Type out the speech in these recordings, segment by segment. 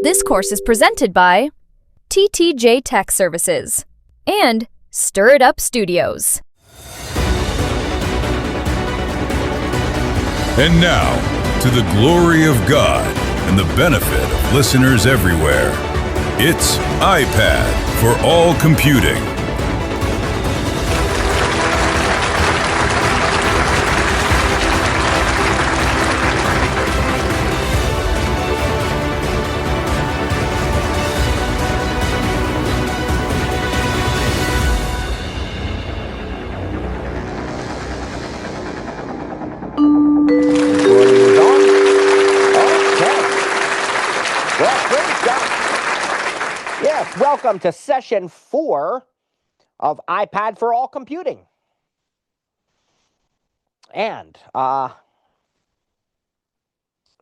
This course is presented by TTJ Tech Services and Stir It Up Studios. And now, to the glory of God and the benefit of listeners everywhere, it's iPad for all computing. Welcome to session 4 of iPad for All Computing. And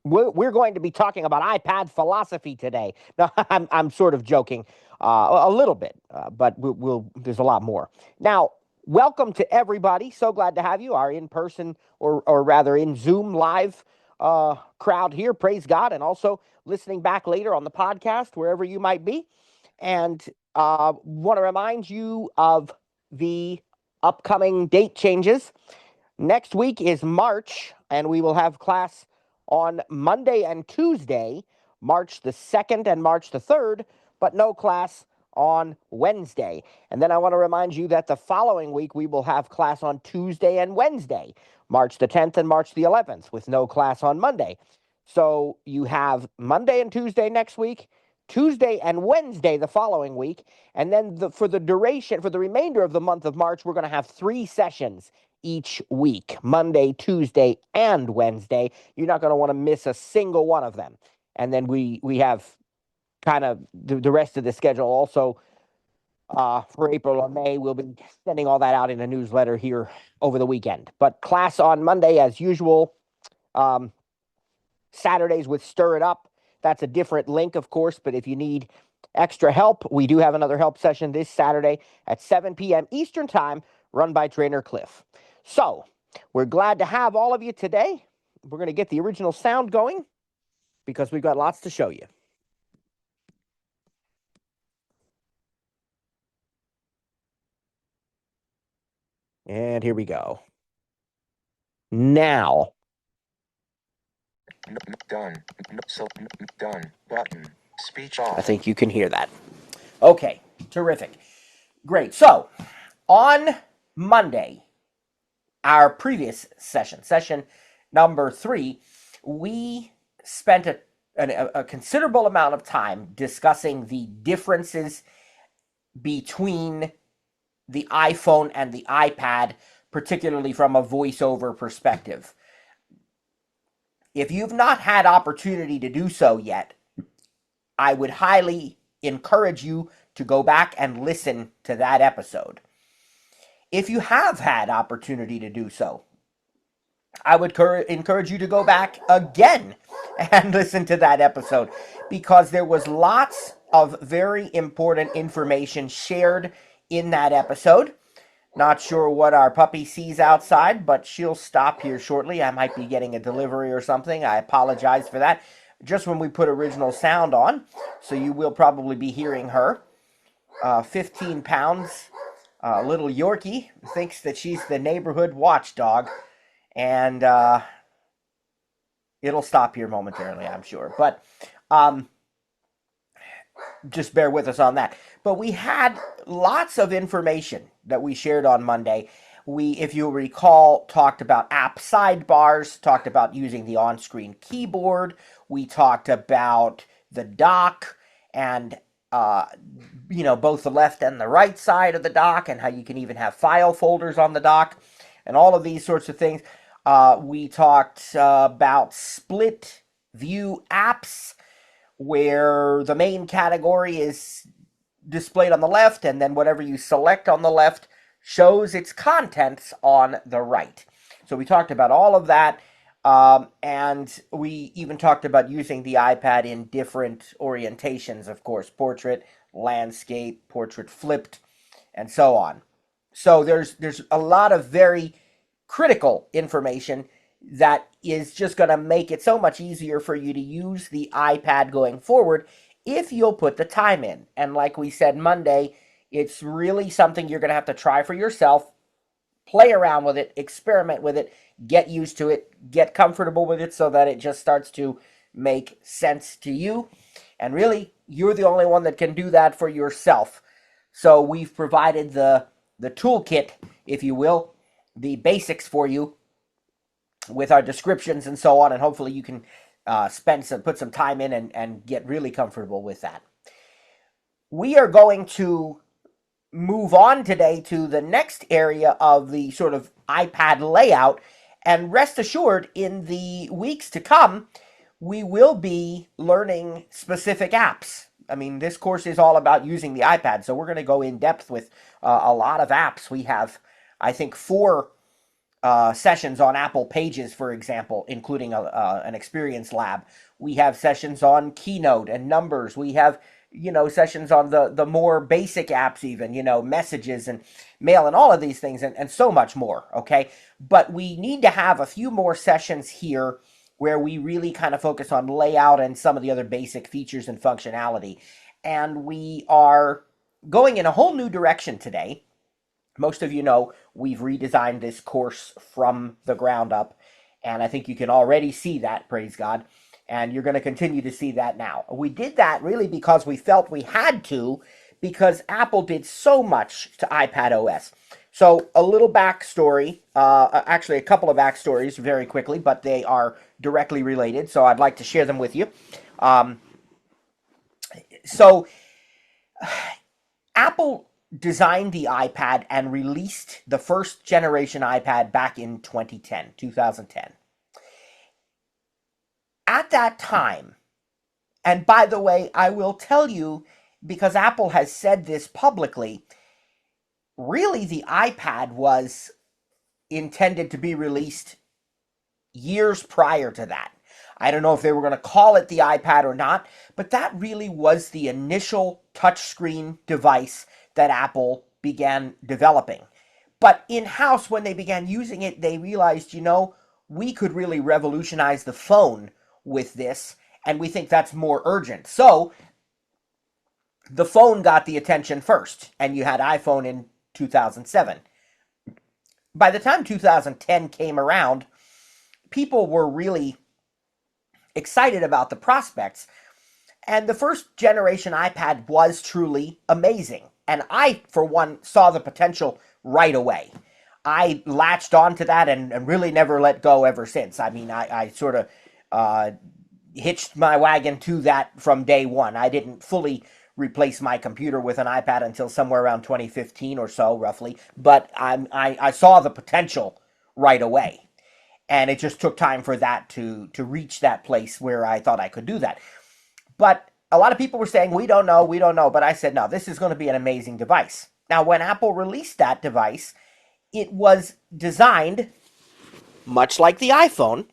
we're going to be talking about iPad philosophy today. No, I'm sort of joking a little bit, but there's a lot more. Now, welcome to everybody. So glad to have you, our in-person or rather in Zoom live crowd here. Praise God. And also listening back later on the podcast, wherever you might be. And want to remind you of the upcoming date changes. Next week is March, and we will have class on Monday and Tuesday, March the 2nd and March the 3rd, but no class on Wednesday. And then I want to remind you that the following week we will have class on Tuesday and Wednesday, March the 10th and March the 11th, with no class on Monday. So you have Monday and Tuesday next week, Tuesday and Wednesday the following week, and then for the remainder of the month of March, we're going to have 3 sessions each week, Monday, Tuesday, and Wednesday. You're not going to want to miss a single one of them. And then we have kind of the rest of the schedule also for April or May. We'll be sending all that out in a newsletter here over the weekend. But class on Monday as usual, Saturdays with Stir It Up. That's a different link, of course, but if you need extra help, we do have another help session this Saturday at 7 p.m. Eastern Time, run by Trainer Cliff. So, we're glad to have all of you today. We're going to get the original sound going because we've got lots to show you. And here we go. Now. Done. Done. Button. Speech off. I think you can hear that. Okay. Terrific. Great. So, on Monday, our previous session number 3, we spent a considerable amount of time discussing the differences between the iPhone and the iPad, particularly from a voiceover perspective. If you've not had opportunity to do so yet, I would highly encourage you to go back and listen to that episode. If you have had opportunity to do so, I would encourage you to go back again and listen to that episode, because there was lots of very important information shared in that episode. Not sure what our puppy sees outside, but she'll stop here shortly. I might be getting a delivery or something. I apologize for that. Just when we put original sound on, so you will probably be hearing her. 15 pounds, little Yorkie, thinks that she's the neighborhood watchdog, and it'll stop here momentarily, I'm sure. But just bear with us on that. But we had lots of information that we shared on Monday. We, if you'll recall, talked about app sidebars, talked about using the on-screen keyboard. We talked about the dock and, both the left and the right side of the dock, and how you can even have file folders on the dock and all of these sorts of things. We talked about split view apps, where the main category is displayed on the left, and then whatever you select on the left shows its contents on the right. So we talked about all of that, and we even talked about using the iPad in different orientations, of course, portrait, landscape, portrait flipped, and so on. So there's a lot of very critical information that is just going to make it so much easier for you to use the iPad going forward if you'll put the time in. And like we said Monday, it's really something you're going to have to try for yourself, play around with it, experiment with it, get used to it, get comfortable with it so that it just starts to make sense to you. And really, you're the only one that can do that for yourself. So we've provided the toolkit, if you will, the basics for you with our descriptions and so on, and hopefully you can put some time in and get really comfortable with that. We are going to move on today to the next area of the sort of iPad layout, and rest assured, in the weeks to come, we will be learning specific apps. I mean, this course is all about using the iPad, so we're going to go in depth with a lot of apps. We have, I think, 4 sessions on Apple Pages, for example, including an experience lab. We have sessions on Keynote and Numbers. We have, sessions on the more basic apps even, Messages and Mail and all of these things and so much more, okay? But we need to have a few more sessions here where we really kind of focus on layout and some of the other basic features and functionality. And we are going in a whole new direction today. Most of you know we've redesigned this course from the ground up, and I think you can already see that, praise God, and you're going to continue to see that now. We did that really because we felt we had to, because Apple did so much to iPad OS. So a little backstory, actually a couple of backstories very quickly, but they are directly related, so I'd like to share them with you. So Apple designed the iPad and released the first generation iPad back in 2010. At that time, and by the way, I will tell you, because Apple has said this publicly, really the iPad was intended to be released years prior to that. I don't know if they were going to call it the iPad or not, but that really was the initial touchscreen device that Apple began developing. But in-house, when they began using it, they realized, we could really revolutionize the phone with this, and we think that's more urgent. So the phone got the attention first, and you had iPhone in 2007. By the time 2010 came around, people were really excited about the prospects, and the first generation iPad was truly amazing. And I, for one, saw the potential right away. I latched onto that and really never let go ever since. I mean, I sort of hitched my wagon to that from day one. I didn't fully replace my computer with an iPad until somewhere around 2015 or so, roughly. But I saw the potential right away. And it just took time for that to reach that place where I thought I could do that. But a lot of people were saying, we don't know. But I said, no, this is going to be an amazing device. Now, when Apple released that device, it was designed, much like the iPhone,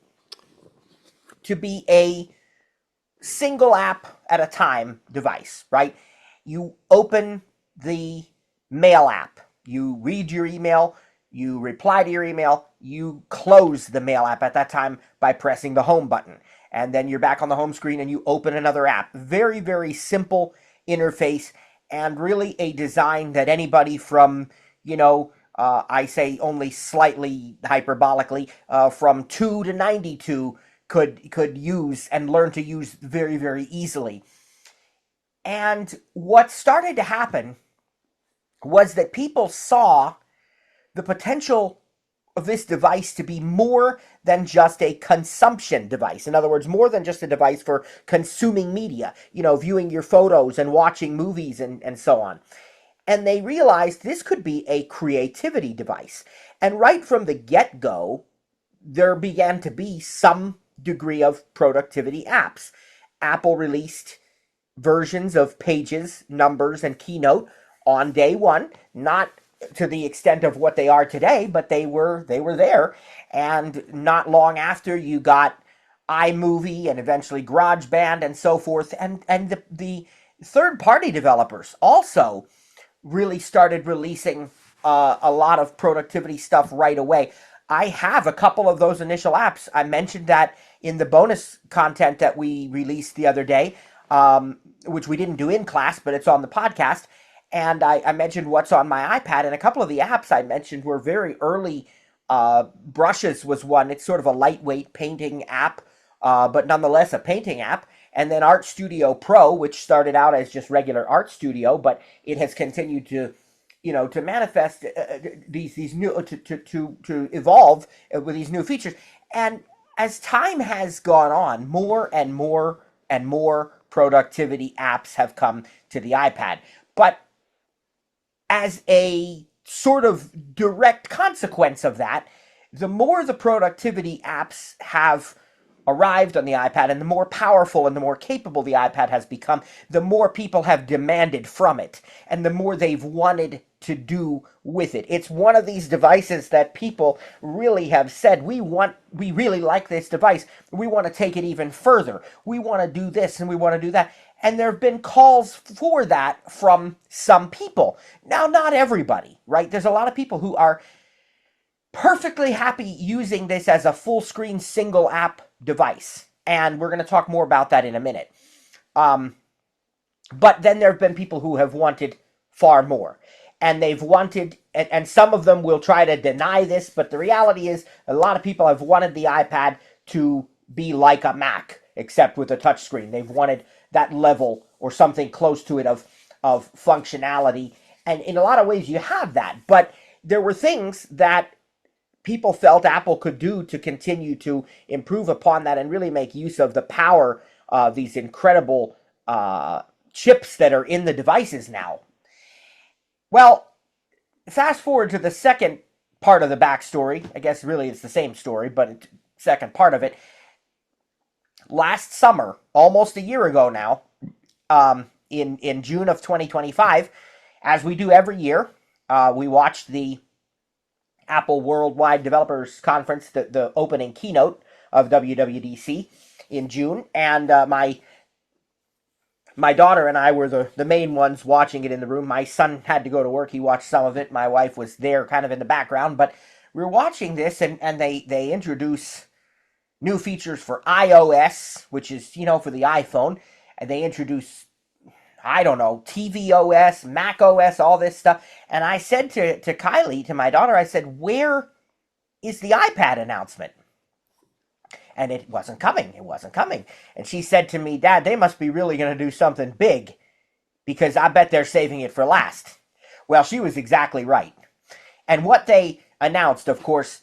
to be a single app at a time device, right? You open the Mail app, you read your email, you reply to your email, you close the Mail app at that time by pressing the home button. And then you're back on the home screen and you open another app. Very, very simple interface, and really a design that anybody from, I say only slightly hyperbolically, from 2 to 92 could use and learn to use very, very easily. And what started to happen was that people saw the potential of this device to be more than just a consumption device. In other words, more than just a device for consuming media, viewing your photos and watching movies and so on. And they realized this could be a creativity device. And right from the get-go, there began to be some degree of productivity apps. Apple released versions of Pages, Numbers, and Keynote on day one, not to the extent of what they are today, but they were there. And not long after, you got iMovie and eventually GarageBand and so forth. And the third-party developers also really started releasing a lot of productivity stuff right away. I have a couple of those initial apps. I mentioned that in the bonus content that we released the other day. which we didn't do in class, but it's on the podcast. And I mentioned what's on my iPad, and a couple of the apps I mentioned were very early. Brushes was one. It's sort of a lightweight painting app, but nonetheless a painting app. And then Art Studio Pro, which started out as just regular Art Studio, but it has continued to, to manifest these new to evolve with these new features. And as time has gone on, more and more and more productivity apps have come to the iPad. But as a sort of direct consequence of that, the more the productivity apps have arrived on the iPad and the more powerful and the more capable the iPad has become, the more people have demanded from it and the more they've wanted to do with it. It's one of these devices that people really have said, we really like this device. We want to take it even further. We want to do this and we want to do that. And there have been calls for that from some people. Now, not everybody, right? There's a lot of people who are perfectly happy using this as a full screen single app device. And we're going to talk more about that in a minute. But then there have been people who have wanted far more. And they've wanted, and some of them will try to deny this, but the reality is a lot of people have wanted the iPad to be like a Mac, except with a touchscreen. They've wanted that level or something close to it of functionality. And in a lot of ways you have that. But there were things that people felt Apple could do to continue to improve upon that and really make use of the power of these incredible chips that are in the devices now. Well, fast forward to the second part of the backstory. I guess really it's the same story, but it's second part of it. Last summer, almost a year ago now, in June of 2025, as we do every year, we watched the Apple Worldwide Developers Conference, the opening keynote of WWDC in June, and my daughter and I were the main ones watching it in the room. My son had to go to work. He watched some of it. My wife was there kind of in the background, but we were watching this, and they introduce new features for iOS, which is, for the iPhone, and they introduce, I don't know, tvOS, macOS, all this stuff. And I said to Kylie, to my daughter, I said, where is the iPad announcement? And it wasn't coming. It wasn't coming. And she said to me, Dad, they must be really going to do something big because I bet they're saving it for last. Well, she was exactly right. And what they announced, of course,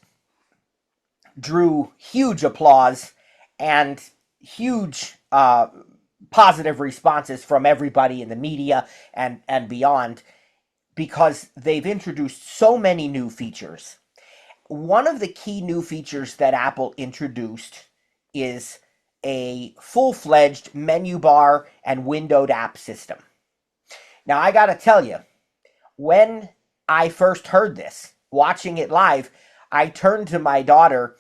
drew huge applause and huge positive responses from everybody in the media and beyond, because they've introduced so many new features. One of the key new features that Apple introduced is a full-fledged menu bar and windowed app system. Now, I got to tell you, when I first heard this, watching it live, I turned to my daughter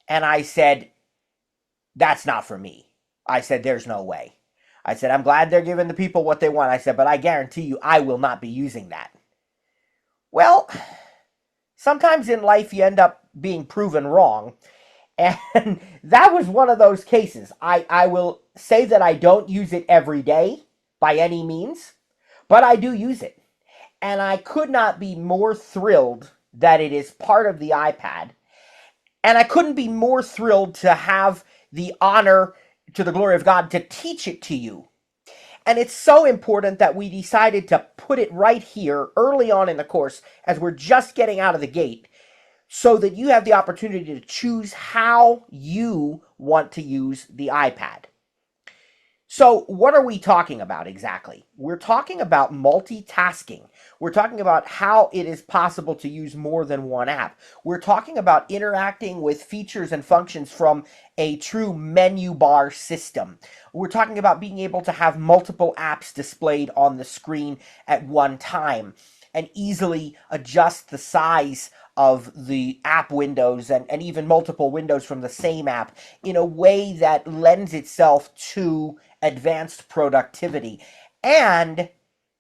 and I said, that's not for me. I said, there's no way. I said, I'm glad they're giving the people what they want. I said, but I guarantee you I will not be using that. Well, sometimes in life you end up being proven wrong. And that was one of those cases. I will say that I don't use it every day by any means, but I do use it. And I could not be more thrilled that it is part of the iPad. And I couldn't be more thrilled to have the honor, to the glory of God, to teach it to you. And it's so important that we decided to put it right here early on in the course as we're just getting out of the gate, so that you have the opportunity to choose how you want to use the iPad. So what are we talking about exactly? We're talking about multitasking. We're talking about how it is possible to use more than one app. We're talking about interacting with features and functions from a true menu bar system. We're talking about being able to have multiple apps displayed on the screen at one time and easily adjust the size of the app windows and even multiple windows from the same app in a way that lends itself to advanced productivity. And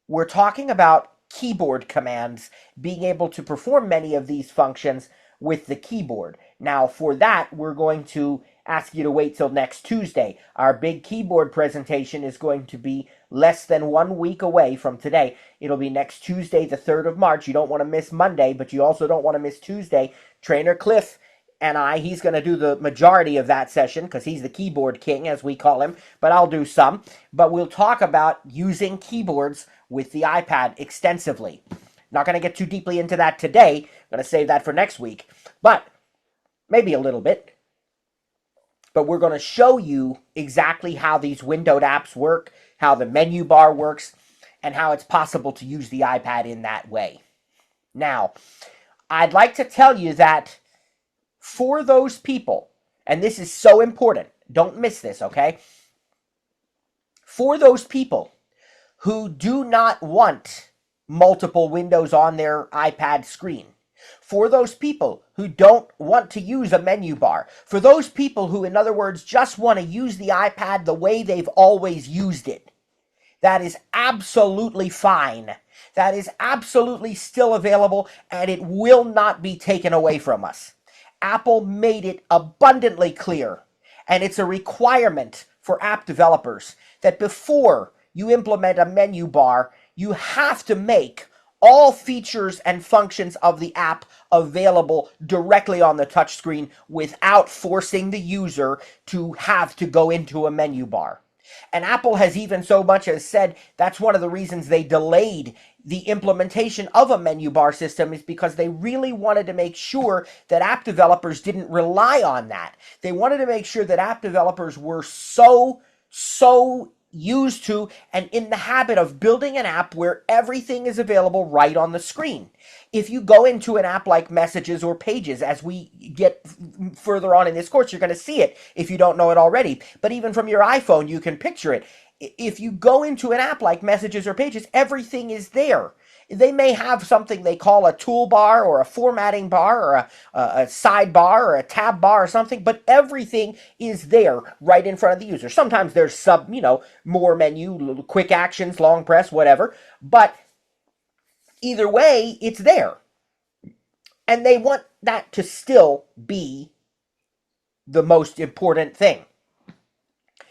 we're talking about keyboard commands, being able to perform many of these functions with the keyboard. Now, for that, we're going to ask you to wait till next Tuesday. Our big keyboard presentation is going to be less than 1 week away from today. It'll be next Tuesday, the 3rd of March. You don't want to miss Monday, but you also don't want to miss Tuesday. Trainer Cliff and he's going to do the majority of that session because he's the keyboard king, as we call him, but I'll do some. But we'll talk about using keyboards with the iPad extensively. Not going to get too deeply into that today. I'm going to save that for next week, but maybe a little bit. But we're going to show you exactly how these windowed apps work, how the menu bar works, and how it's possible to use the iPad in that way. Now, I'd like to tell you that for those people, and this is so important, don't miss this, okay? For those people who do not want multiple windows on their iPad screen, for those people who don't want to use a menu bar, for those people who, in other words, just want to use the iPad the way they've always used it, that is absolutely fine. That is absolutely still available, and it will not be taken away from us. Apple made it abundantly clear, and it's a requirement for app developers, that before you implement a menu bar, you have to make all features and functions of the app available directly on the touchscreen without forcing the user to have to go into a menu bar. And Apple has even so much as said that's one of the reasons they delayed the implementation of a menu bar system, is because they really wanted to make sure that app developers didn't rely on that. They wanted to make sure that app developers were so used to and in the habit of building an app where everything is available right on the screen. If you go into an app like Messages or Pages, as we get further on in this course, you're going to see it if you don't know it already. But even from your iPhone, you can picture it. If you go into an app like Messages or Pages, everything is there. They may have something they call a toolbar or a formatting bar or a sidebar or a tab bar or something, but everything is there right in front of the user. Sometimes there's more menu, quick actions, long press, whatever, but either way, it's there. And they want that to still be the most important thing.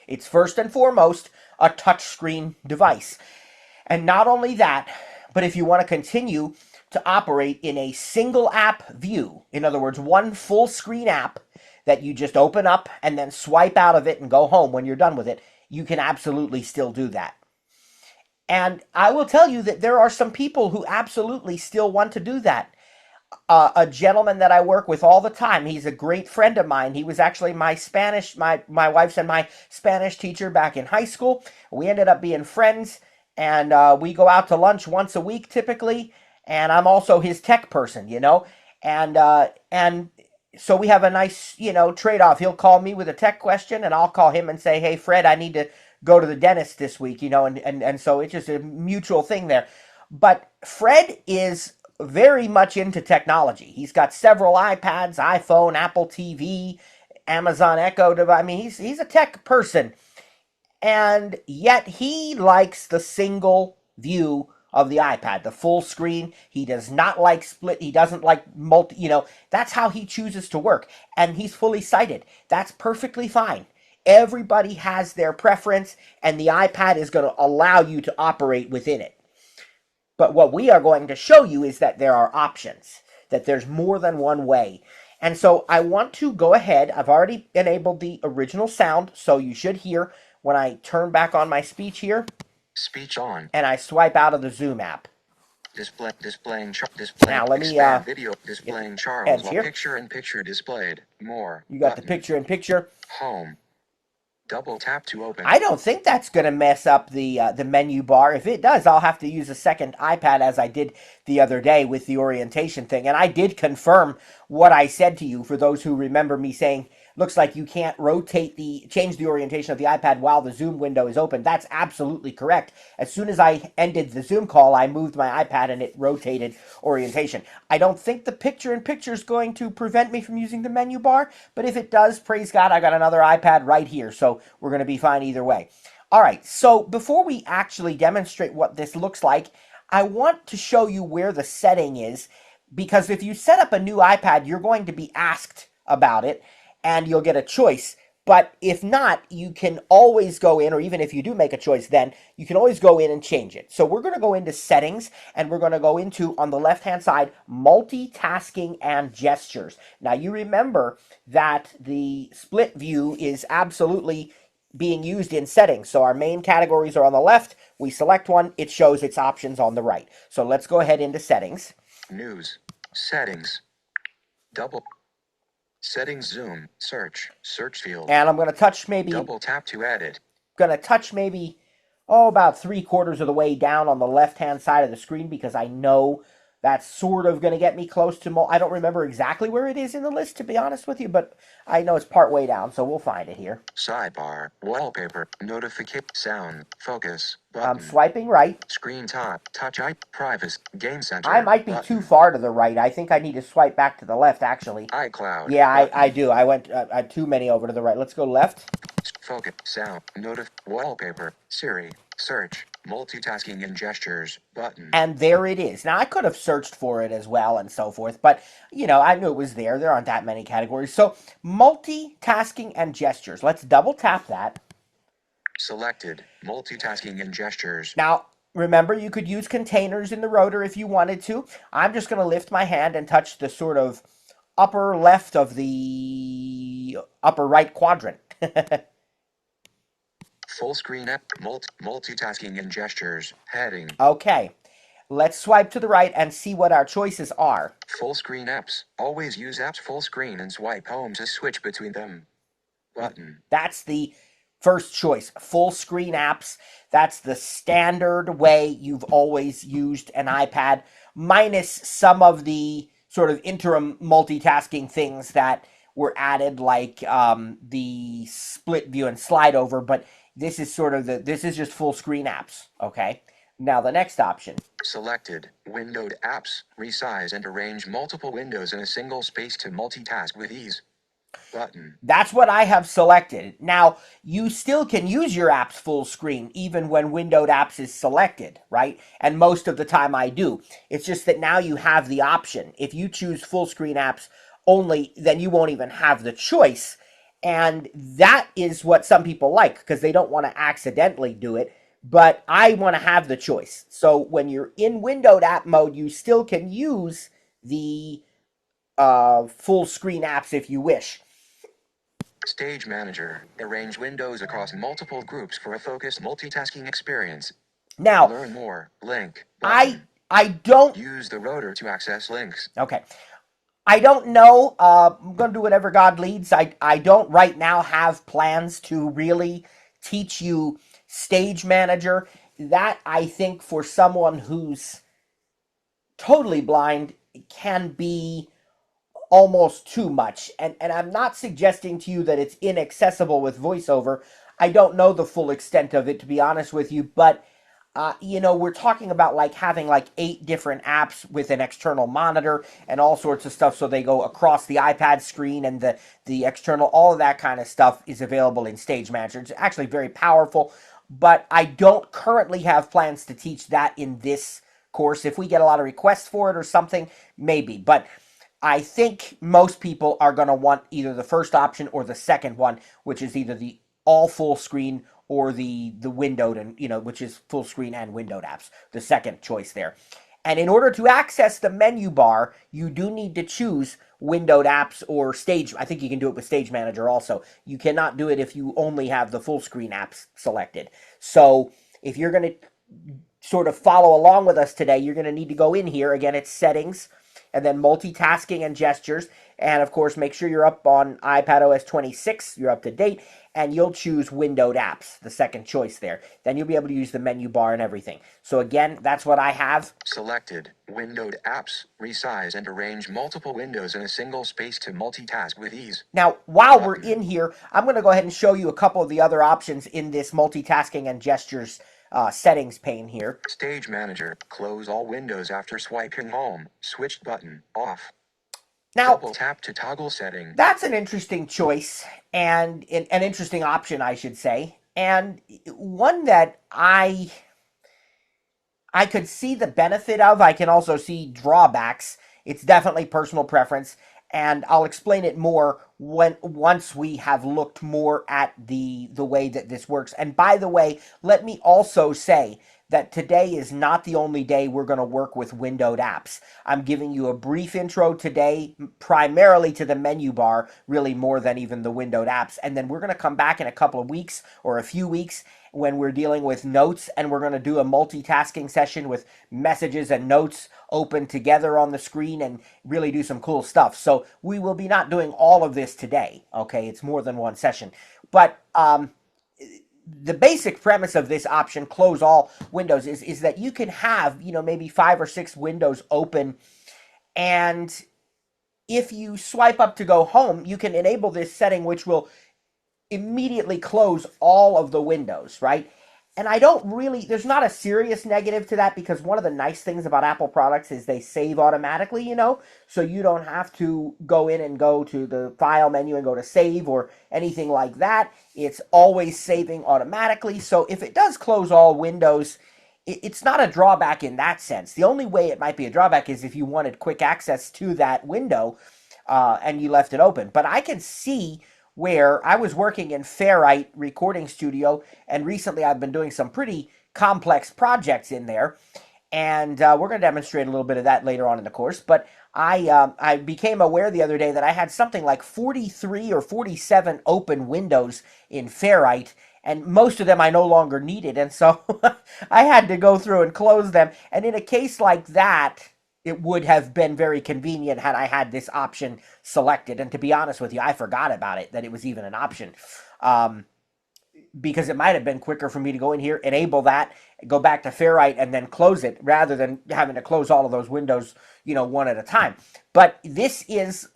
It's first and foremost a touchscreen device. And not only that, but if you want to continue to operate in a single app view, in other words, one full screen app that you just open up and then swipe out of it and go home when you're done with it, you can absolutely still do that. And I will tell you that there are some people who absolutely still want to do that. A gentleman that I work with all the time, he's a great friend of mine. He was actually my wife's and my Spanish teacher back in high school. We ended up being friends, and we go out to lunch once a week typically, and I'm also his tech person, and so we have a nice, trade-off. He'll call me with a tech question, and I'll call him and say, hey, Fred, I need to go to the dentist this week, and so it's just a mutual thing there. But Fred is very much into technology. He's got several iPads, iPhone, Apple TV, Amazon Echo device. I mean, he's a tech person, and yet he likes the single view of the iPad, the full screen. He does not like split. He doesn't like multi, that's how he chooses to work. And he's fully sighted. That's perfectly fine. Everybody has their preference, and the iPad is going to allow you to operate within it. But what we are going to show you is that there are options, that there's more than one way. And so I want to go ahead. I've already enabled the original sound, so you should hear when I turn back on my speech here. Speech on. And I swipe out of the Zoom app. Displaying now let me video displaying Charles here. Picture in picture displayed. More. You got button. The picture in picture. Home. Double tap to open. I don't think that's going to mess up the menu bar. If it does, I'll have to use a second iPad, as I did the other day with the orientation thing. And I did confirm what I said to you, for those who remember me saying, looks like you can't change the orientation of the iPad while the Zoom window is open. That's absolutely correct. As soon as I ended the Zoom call, I moved my iPad and it rotated orientation. I don't think the picture-in-picture is going to prevent me from using the menu bar, but if it does, praise God, I got another iPad right here, so we're going to be fine either way. All right, so before we actually demonstrate what this looks like, I want to show you where the setting is, because if you set up a new iPad, you're going to be asked about it, and you'll get a choice. But if not, you can always go in, or even if you do make a choice, then you can always go in and change it. So we're going to go into settings, and we're going to go into, on the left-hand side, multitasking and gestures. Now, you remember that the split view is absolutely being used in settings. So our main categories are on the left. We select one. It shows its options on the right. So let's go ahead into settings. News. Settings. Double. Settings zoom. Search field. And I'm going to touch maybe Double tap to edit. about 3/4 of the way down on the left-hand side of the screen, because I know that's sort of going to get me close to I don't remember exactly where it is in the list, to be honest with you, but I know it's part way down, so we'll find it here. Sidebar. Wallpaper. Notification. Sound. Focus. I'm Button. swiping right. Screen top. Touch. Privacy. Game center. I might be too far to the right. I think I need to swipe back to the left, actually. iCloud. Yeah, I do. I went too many over to the right. Let's go left. Focus. Sound. Wallpaper. Siri. Search. Multitasking and gestures. Button. And there it is. Now, I could have searched for it as well and so forth, but, I knew it was there. There aren't that many categories. So, multitasking and gestures. Let's double tap that. Selected. Multitasking and gestures. Now, remember, you could use containers in the rotor if you wanted to. I'm just going to lift my hand and touch the sort of upper left of the upper right quadrant. Full screen app. Multitasking and gestures. Heading. Okay. Let's swipe to the right and see what our choices are. Full screen apps. Always use apps full screen and swipe home to switch between them. Button. That's the first choice. Full screen apps. That's the standard way you've always used an iPad, minus some of the sort of interim multitasking things that were added, like the split view and slide over, but this is this is just full screen apps, okay? Now the next option. Selected. Windowed apps. Resize and arrange multiple windows in a single space to multitask with ease. Button. That's what I have selected. Now, you still can use your apps full screen even when windowed apps is selected, right? And most of the time I do. It's just that now you have the option. If you choose full screen apps only, then you won't even have the choice. And that is what some people like, because they don't want to accidentally do it. But I want to have the choice. So when you're in windowed app mode, you still can use the full screen apps if you wish. Stage Manager. Arrange windows across multiple groups for a focused multitasking experience. Now, learn more. Link. Button. I don't use the rotor to access links. Okay. I don't know. I'm going to do whatever God leads. I don't right now have plans to really teach you Stage Manager. That, I think, for someone who's totally blind, can be almost too much. And I'm not suggesting to you that it's inaccessible with VoiceOver. I don't know the full extent of it, to be honest with you, but we're talking about like having like 8 different apps with an external monitor and all sorts of stuff, so they go across the iPad screen, and the external, all of that kind of stuff is available in Stage Manager. It's actually very powerful, but I don't currently have plans to teach that in this course. If we get a lot of requests for it or something, maybe, but I think most people are going to want either the first option or the second one, which is either the all full screen or the windowed, and which is full screen and windowed apps, the second choice there. And in order to access the menu bar, you do need to choose windowed apps or Stage. I think you can do it with Stage Manager also. You cannot do it if you only have the full screen apps selected. So if you're going to sort of follow along with us today, you're going to need to go in here. Again, it's settings, and then multitasking and gestures. And of course, make sure you're up on iPad OS 26, you're up to date, and you'll choose windowed apps, the second choice there. Then you'll be able to use the menu bar and everything. So again, that's what I have. Selected. Windowed apps. Resize and arrange multiple windows in a single space to multitask with ease. Now, while we're in here, I'm going to go ahead and show you a couple of the other options in this multitasking and gestures settings pane here. Stage Manager. Close all windows after swiping home. Switched button. Off. Now, double tap to toggle setting. That's an interesting choice, and an interesting option, I should say, and one that I could see the benefit of. I can also see drawbacks. It's definitely personal preference, And I'll explain it more once we have looked more at the way that this works. And by the way, let me also say that today is not the only day we're going to work with windowed apps. I'm giving you a brief intro today, primarily to the menu bar, really more than even the windowed apps. And then we're going to come back in a couple of weeks or a few weeks when we're dealing with notes, and we're going to do a multitasking session with messages and notes open together on the screen and really do some cool stuff. So we will be not doing all of this today, okay? It's more than one session. But the basic premise of this option, close all windows, is that you can have, maybe 5 or 6 windows open, and if you swipe up to go home, you can enable this setting, which will immediately close all of the windows, right? And there's not a serious negative to that, because one of the nice things about Apple products is they save automatically, so you don't have to go in and go to the file menu and go to save or anything like that. It's always saving automatically. So if it does close all windows, it's not a drawback in that sense. The only way it might be a drawback is if you wanted quick access to that window and you left it open. But I can see where I was working in Ferrite Recording Studio, and recently I've been doing some pretty complex projects in there, and we're going to demonstrate a little bit of that later on in the course. But I became aware the other day that I had something like 43 or 47 open windows in Ferrite, and most of them I no longer needed, and so I had to go through and close them. And in a case like that, it would have been very convenient had I had this option selected. And to be honest with you, I forgot about it, that it was even an option. Because it might have been quicker for me to go in here, enable that, go back to Ferrite, and then close it, rather than having to close all of those windows, one at a time. But this is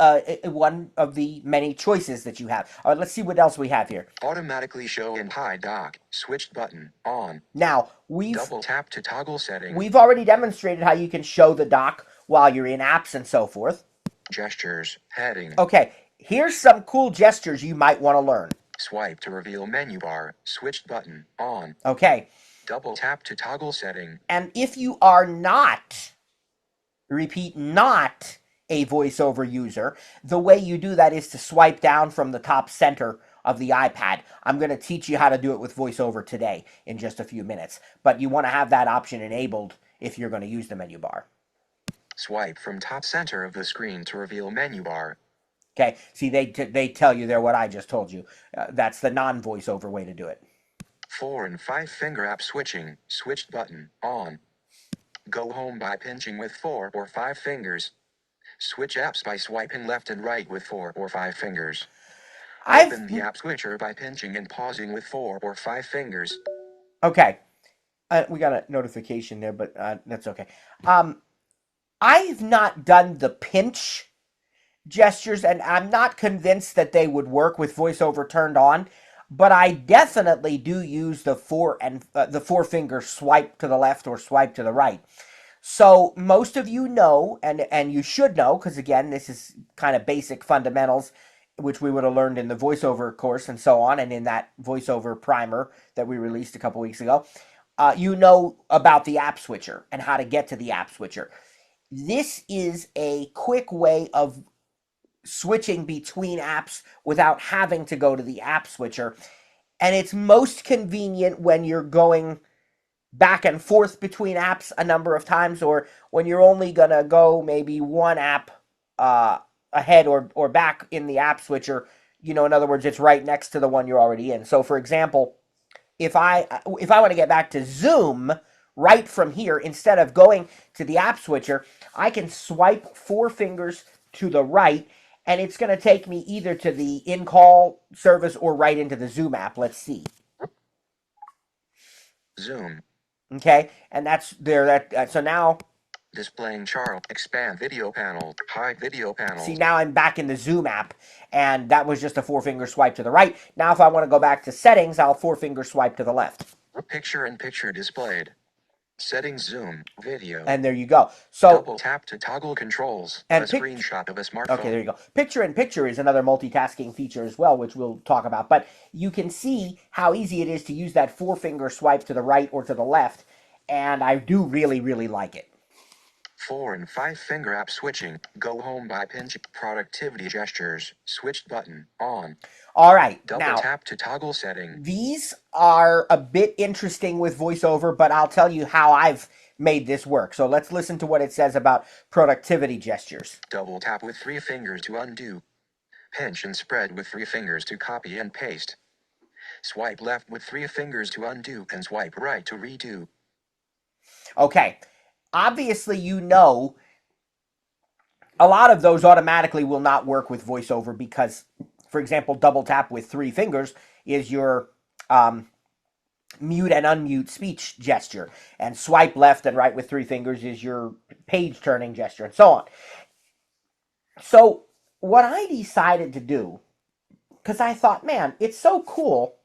one of the many choices that you have. All right, let's see what else we have here. Automatically show in high dock. Switched button on. Now, Double tap to toggle setting. We've already demonstrated how you can show the dock while you're in apps and so forth. Gestures. Heading. Okay, here's some cool gestures you might want to learn. Swipe to reveal menu bar. Switched button on. Okay. Double tap to toggle setting. And if you are not, repeat, not a VoiceOver user, the way you do that is to swipe down from the top center of the iPad. I'm going to teach you how to do it with VoiceOver today in just a few minutes. But you want to have that option enabled if you're going to use the menu bar. Swipe from top center of the screen to reveal menu bar. Okay, see, they tell you there what I just told you. That's the non-VoiceOver way to do it. 4 and 5 finger app switching. Switched button on. Go home by pinching with 4 or 5 fingers. Switch apps by swiping left and right with 4 or 5 fingers. Open the app switcher by pinching and pausing with 4 or 5 fingers. Okay. We got a notification there, but that's okay. I've not done the pinch gestures, and I'm not convinced that they would work with VoiceOver turned on, but I definitely do use the 4 finger swipe to the left or swipe to the right. So most of you know, and you should know, because again, this is kind of basic fundamentals, which we would have learned in the VoiceOver course and so on, and in that VoiceOver primer that we released a couple weeks ago. You know about the app switcher and how to get to the app switcher. This is a quick way of switching between apps without having to go to the app switcher. And it's most convenient when you're going back and forth between apps a number of times, or when you're only going to go maybe one app ahead or back in the app switcher. In other words, it's right next to the one you're already in. So, for example, if I want to get back to Zoom right from here, instead of going to the app switcher, I can swipe 4 fingers to the right, and it's going to take me either to the in-call service or right into the Zoom app. Let's see. Zoom. Okay, and that's there. So now, displaying chart, expand video panel, hide video panel. See, now I'm back in the Zoom app, and that was just a 4 finger swipe to the right. Now, if I want to go back to settings, I'll 4 finger swipe to the left. Picture in picture displayed. Settings, zoom, video. And there you go. So double tap to toggle controls. And a screenshot of a smartphone. Okay, there you go. Picture in picture is another multitasking feature as well, which we'll talk about. But you can see how easy it is to use that 4 finger swipe to the right or to the left. And I do really, really like it. 4 and 5 finger app switching. Go home by pinching. Productivity gestures. Switched button. On. All right. Double Now, tap to toggle setting. these are a bit interesting with VoiceOver, but I'll tell you how I've made this work. So let's listen to what it says about productivity gestures. Double tap with 3 fingers to undo. Pinch and spread with 3 fingers to copy and paste. Swipe left with 3 fingers to undo and swipe right to redo. Okay. Obviously, you know a lot of those automatically will not work with VoiceOver because, for example, double tap with 3 fingers is your mute and unmute speech gesture, and swipe left and right with 3 fingers is your page turning gesture, and so on. So what I decided to do, because I thought, man, it's so cool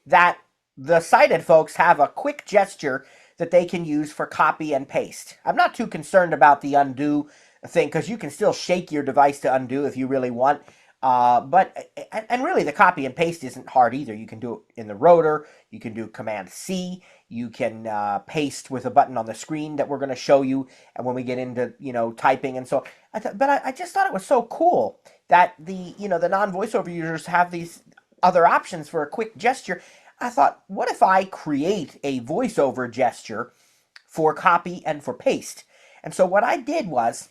that the sighted folks have a quick gesture that they can use for copy and paste. I'm not too concerned about the undo thing because you can still shake your device to undo if you really want. But really the copy and paste isn't hard either. You can do it in the rotor. You can do Command C. You can paste with a button on the screen that we're going to show you. And when we get into typing and so, I just thought it was so cool that the non-voiceover users have these other options for a quick gesture. I thought, what if I create a voiceover gesture for copy and for paste? And so what I did was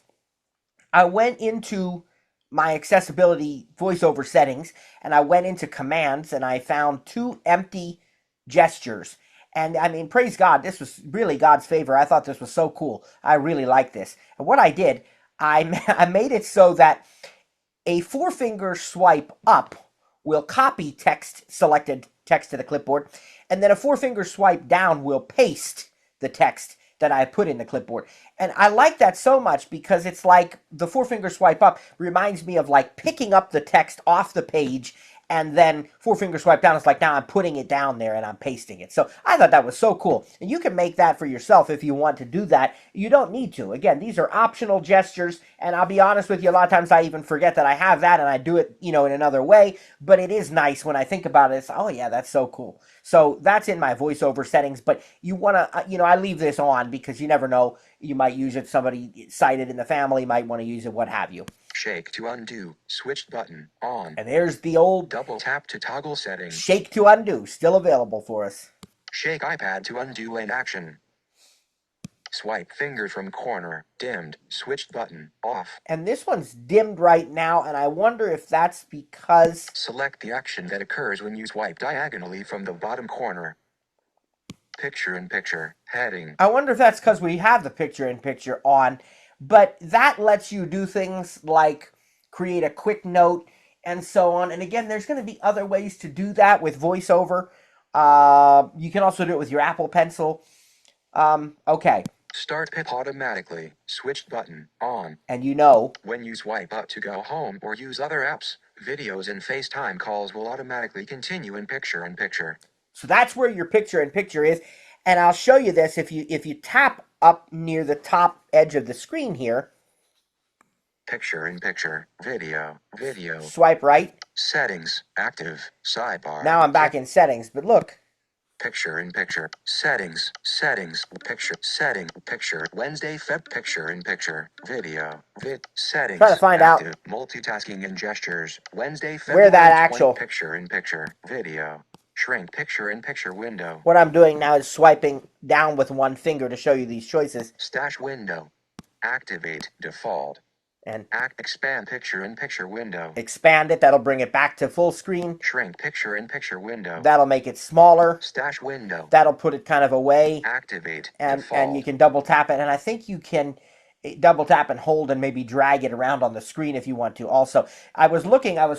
I went into my accessibility voiceover settings and I went into commands and I found 2 empty gestures. And I mean, praise God, this was really God's favor. I thought this was so cool. I really like this. And what I did, I made it so that a 4-finger swipe up will copy selected text to the clipboard, and then a 4-finger swipe down will paste the text that I put in the clipboard. And I like that so much because it's like the 4-finger swipe up reminds me of like picking up the text off the page, and then 4-finger swipe down is like, now I'm putting it down there and I'm pasting it. So I thought that was so cool. And you can make that for yourself if you want to do that. You don't need to. Again, these are optional gestures, and I'll be honest with you, a lot of times I even forget that I have that and I do it, in another way, but it is nice when I think about it. It's, oh yeah, that's so cool. So that's in my voiceover settings, but you want to, I leave this on because you never know. You might use it, somebody sighted in the family might want to use it, what have you. Shake to undo. Switched button. On. And there's the old Double tap to toggle setting. shake to undo, still available for us. Shake iPad to undo in action. Swipe fingers from corner. Dimmed. Switched button. Off. And this one's dimmed right now, and I wonder if that's because Select the action that occurs when you swipe diagonally from the bottom corner. Picture in picture. Heading. I wonder if that's because we have the picture in picture on, but that lets you do things like create a quick note and so on. And again, there's going to be other ways to do that with VoiceOver. You can also do it with your Apple Pencil. Okay. Start PIP automatically. Switched button. On. And when you swipe up to go home or use other apps, videos and FaceTime calls will automatically continue in picture in picture. So that's where your picture in picture is. And I'll show you this if you tap up near the top edge of the screen here. Picture in picture. Video. Swipe right. Settings. Active. Sidebar. Now I'm back in settings, but look. Picture in picture. Settings. Picture. Setting. Picture. Wednesday, Feb. Picture in picture. Video. Settings. Trying to find active. out Multitasking and gestures. Wednesday, where February that actual picture in picture. Video. Shrink picture in picture window. What I'm doing now is swiping down with 1 finger to show you these choices. Stash window. Activate default. And expand picture in picture window. Expand it. That'll bring it back to full screen. Shrink picture in picture window. That'll make it smaller. Stash window. That'll put it kind of away. Activate default. And you can double tap it. And I think you can double tap and hold and maybe drag it around on the screen if you want to. Also, I was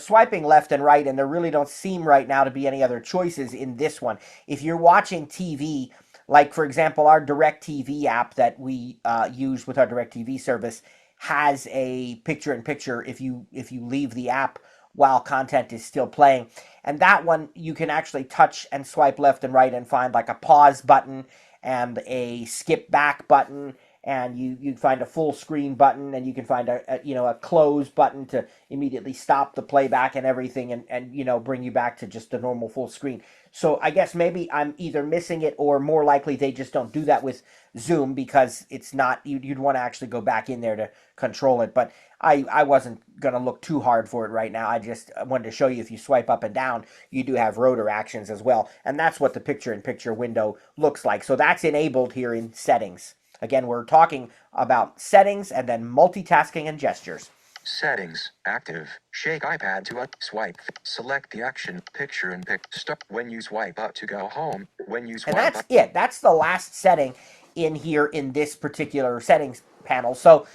swiping left and right, and there really don't seem right now to be any other choices in this one. If you're watching TV, like for example, our DirecTV app that we use with our DirecTV service has a picture-in-picture if you leave the app while content is still playing. And that one, you can actually touch and swipe left and right and find like a pause button and a skip back button and you find a full screen button, and you can find a close button to immediately stop the playback and everything, and bring you back to just the normal full screen. So I guess maybe I'm either missing it, or more likely they just don't do that with Zoom, because it's not, you'd want to actually go back in there to control it. But I wasn't going to look too hard for it right now. I just wanted to show you, if you swipe up and down, you do have rotor actions as well. And that's what the picture-in-picture window looks like. So that's enabled here in settings. Again, we're talking about settings and then multitasking and gestures. Settings, active. Shake iPad to swipe. Select the action, picture in stop. When you swipe up to go home. When you swipe And that's up. it. That's the last setting in here in this particular settings panel. So,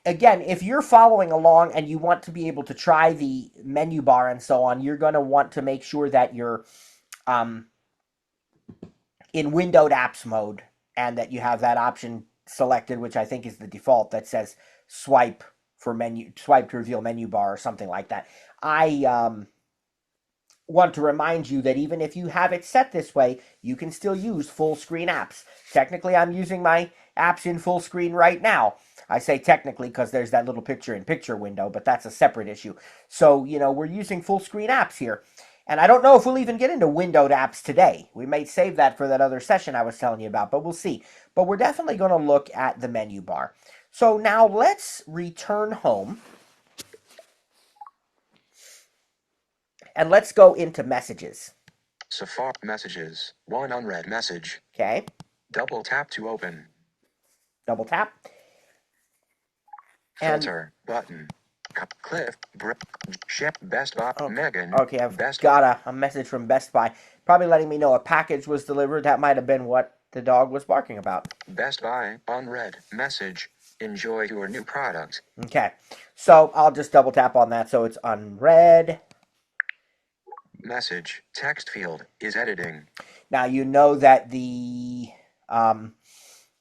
again, if you're following along and you want to be able to try the menu bar and so on, you're going to want to make sure that you're in windowed apps mode, and that you have that option selected, which I think is the default, that says swipe to reveal menu bar or something like that. I want to remind you that even if you have it set this way, you can still use full screen apps. Technically, I'm using my apps in full screen right now. I say technically because there's that little picture-in-picture window, but that's a separate issue. So, we're using full screen apps here. And I don't know if we'll even get into windowed apps today. We may save that for that other session I was telling you about, but we'll see. But we're definitely going to look at the menu bar. So now let's return home. And let's go into messages. Safari messages. One unread message. Okay. Double tap to open. Double tap. Filter button. Cliff, ship, Best Buy, Megan. Okay, I've got a message from Best Buy, probably letting me know a package was delivered. That might have been what the dog was barking about. Best Buy, unread message. Enjoy your new product. Okay, so I'll just double tap on that so it's unread. Message, text field, is editing. Now you know that the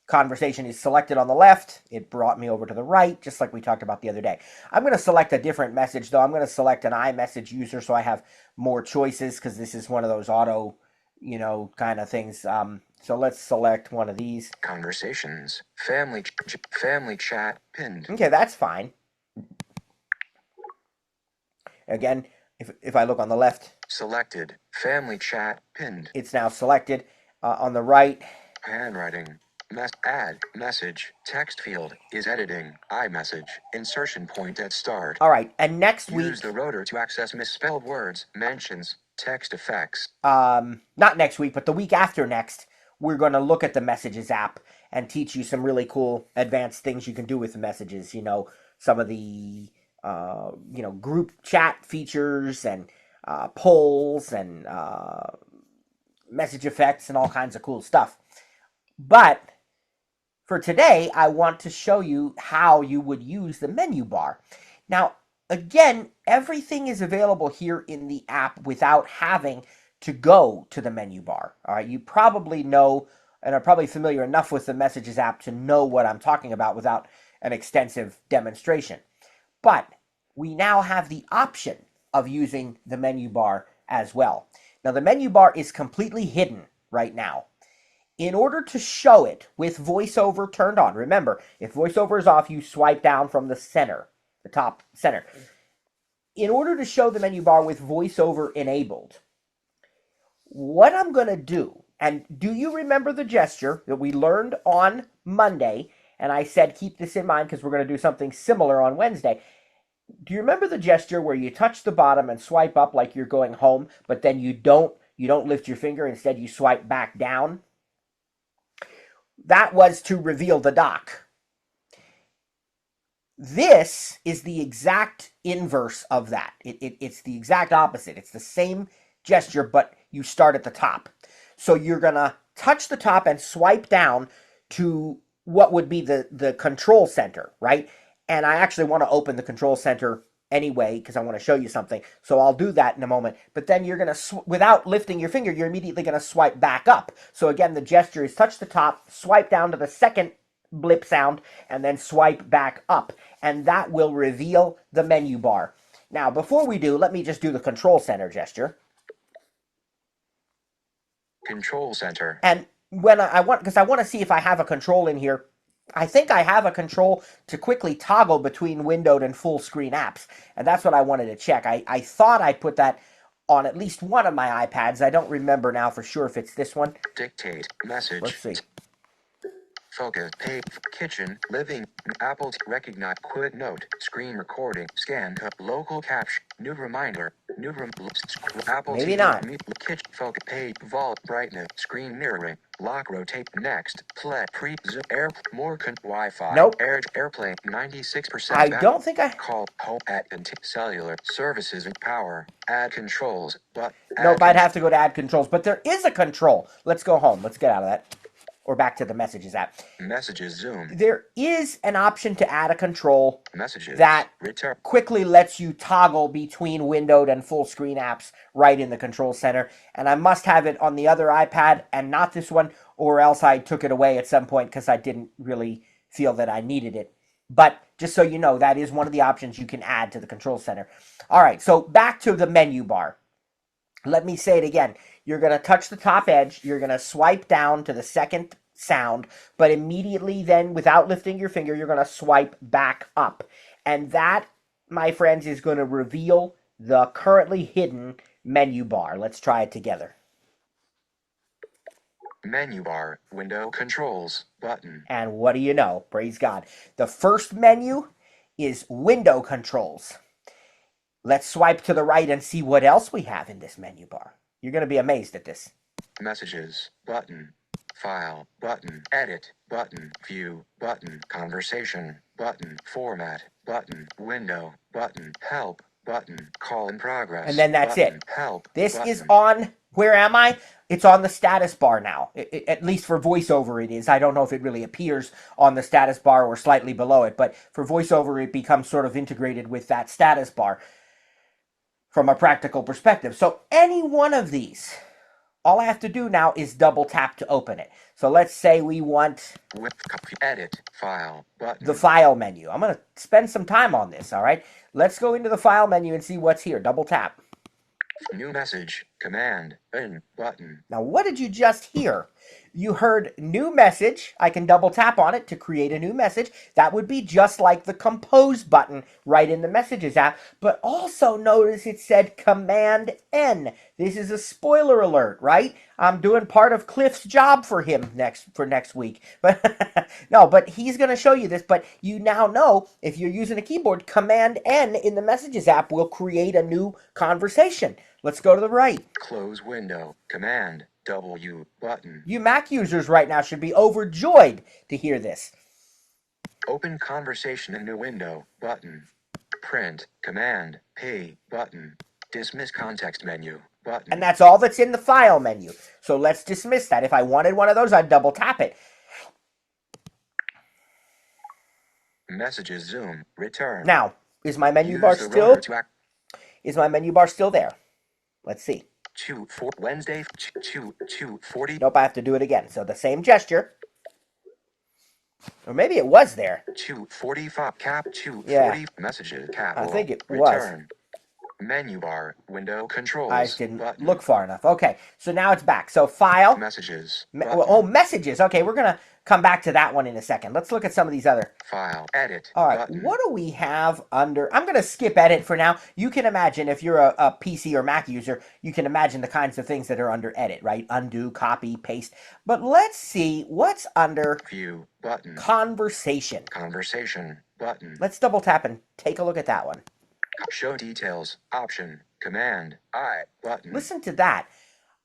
conversation is selected on the left. It brought me over to the right, just like we talked about the other day. I'm going to select a different message, though. I'm going to select an iMessage user so I have more choices, because this is one of those auto, kind of things. So let's select one of these. Conversations, family chat, pinned. Okay, that's fine. Again, if I look on the left. Selected, family chat, pinned. It's now selected. On the right. Handwriting. Add message text field is editing iMessage insertion point at start. All right, and next week use the rotor to access misspelled words, mentions, text effects. Not next week, but the week after next, we're going to look at the Messages app and teach you some really cool advanced things you can do with the messages. Some of the group chat features and polls and message effects and all kinds of cool stuff. But for today, I want to show you how you would use the menu bar. Now, again, everything is available here in the app without having to go to the menu bar. All right, you probably know and are probably familiar enough with the Messages app to know what I'm talking about without an extensive demonstration. But we now have the option of using the menu bar as well. Now, the menu bar is completely hidden right now. In order to show it with VoiceOver turned on, remember, if VoiceOver is off, you swipe down from the center, the top center. In order to show the menu bar with VoiceOver enabled, what I'm going to do, and do you remember the gesture that we learned on Monday, and I said keep this in mind because we're going to do something similar on Wednesday. Do you remember the gesture where you touch the bottom and swipe up like you're going home, but then you don't lift your finger, instead you swipe back down? That was to reveal the dock. This is the exact inverse of that. It's the exact opposite. It's the same gesture, but you start at the top. So you're going to touch the top and swipe down to what would be the control center, right? And I actually want to open the control center anyway because I want to show you something. So I'll do that in a moment. But then you're going to, without lifting your finger, you're immediately going to swipe back up. So again, the gesture is touch the top, swipe down to the second blip sound, and then swipe back up. And that will reveal the menu bar. Now, before we do, let me just do the control center gesture. Control center. And when I want, because I want to see if I have a control in here. I think I have a control to quickly toggle between windowed and full screen apps. And that's what I wanted to check. I thought I put that on at least one of my iPads. I don't remember now for sure if it's this one. Dictate. Message. Let's see. Focus. Pay. Kitchen. Living. Apple. Recognize. Quit note. Screen recording. Scan. Local caption. New reminder. New Apple Maybe TV. not. Kitchen. Focus. Page. Vault. Brightness. Screen mirroring. Lock. Rotate. Next. Play. Pre. Zoom. Air. More. Wi-Fi. Nope. Airplane. 96%. I don't think I... Call. Home. At. Cellular. Services and power. Add controls. But. Nope, I'd have to go to add controls. But there is a control. Let's go home. Let's get out of that. Or back to the Messages app. Messages. Zoom. There is an option to add a control Messages. that Return. quickly lets you toggle between windowed and full screen apps right in the control center. And I must have it on the other iPad and not this one, or else I took it away at some point because I didn't really feel that I needed it. But just so you know, that is one of the options you can add to the control center. All right, so back to the menu bar. Let me say it again. You're going to touch the top edge. You're going to swipe down to the second sound, but immediately then, without lifting your finger, you're going to swipe back up. And that, my friends, is going to reveal the currently hidden menu bar. Let's try it together. Menu bar. Window controls. Button. And what do you know? Praise God. The first menu is window controls. Let's swipe to the right and see what else we have in this menu bar. You're going to be amazed at this. Messages. Button. File. Button. Edit. Button. View. Button. Conversation. Button. Format. Button. Window. Button. Help. Button. Call in progress. And then that's button. it. Help. This button. is on, where am I? It's on the status bar now. At least for VoiceOver it is. I don't know if it really appears on the status bar or slightly below it, but for VoiceOver it becomes sort of integrated with that status bar from a practical perspective. So any one of these, all I have to do now is double tap to open it. So let's say we want edit file button. The file menu. I'm going to spend some time on this, all right? Let's go into the file menu and see what's here. Double tap. New message, command, in, button. Now, what did you just hear? You heard new message. I can double tap on it to create a new message. That would be just like the compose button right in the Messages app. But also notice it said Command N. This is a spoiler alert, right? I'm doing part of Cliff's job for him next week. But no, but he's going to show you this. But you now know if you're using a keyboard, Command N in the Messages app will create a new conversation. Let's go to the right. Close window, command, W, button. You Mac users right now should be overjoyed to hear this. Open conversation in new window, button. Print, command, P, button. Dismiss context menu, button. And that's all that's in the file menu. So let's dismiss that. If I wanted one of those, I'd double tap it. Messages, zoom, return. Now, is my menu Use bar the still? rotor to Is my menu bar still there? Let's see. 4 Wednesday, 2:40. Nope, I have to do it again. So the same gesture. Or maybe it was there. 2:45 cap 2:40 Yeah. messages cap. I think it return. Menu bar, window controls. I just didn't button. look far enough. Okay, so now it's back. So file. Messages. Messages. Okay, we're going to come back to that one in a second. Let's look at some of these other. File. Edit. All right, button. what do we have under... I'm going to skip edit for now. You can imagine, if you're a PC or Mac user, you can imagine the kinds of things that are under edit, right? Undo, copy, paste. But let's see what's under View. Button. conversation. Conversation. Button. Let's double tap and take a look at that one. Show details. Option. Command. I. Button. Listen to that.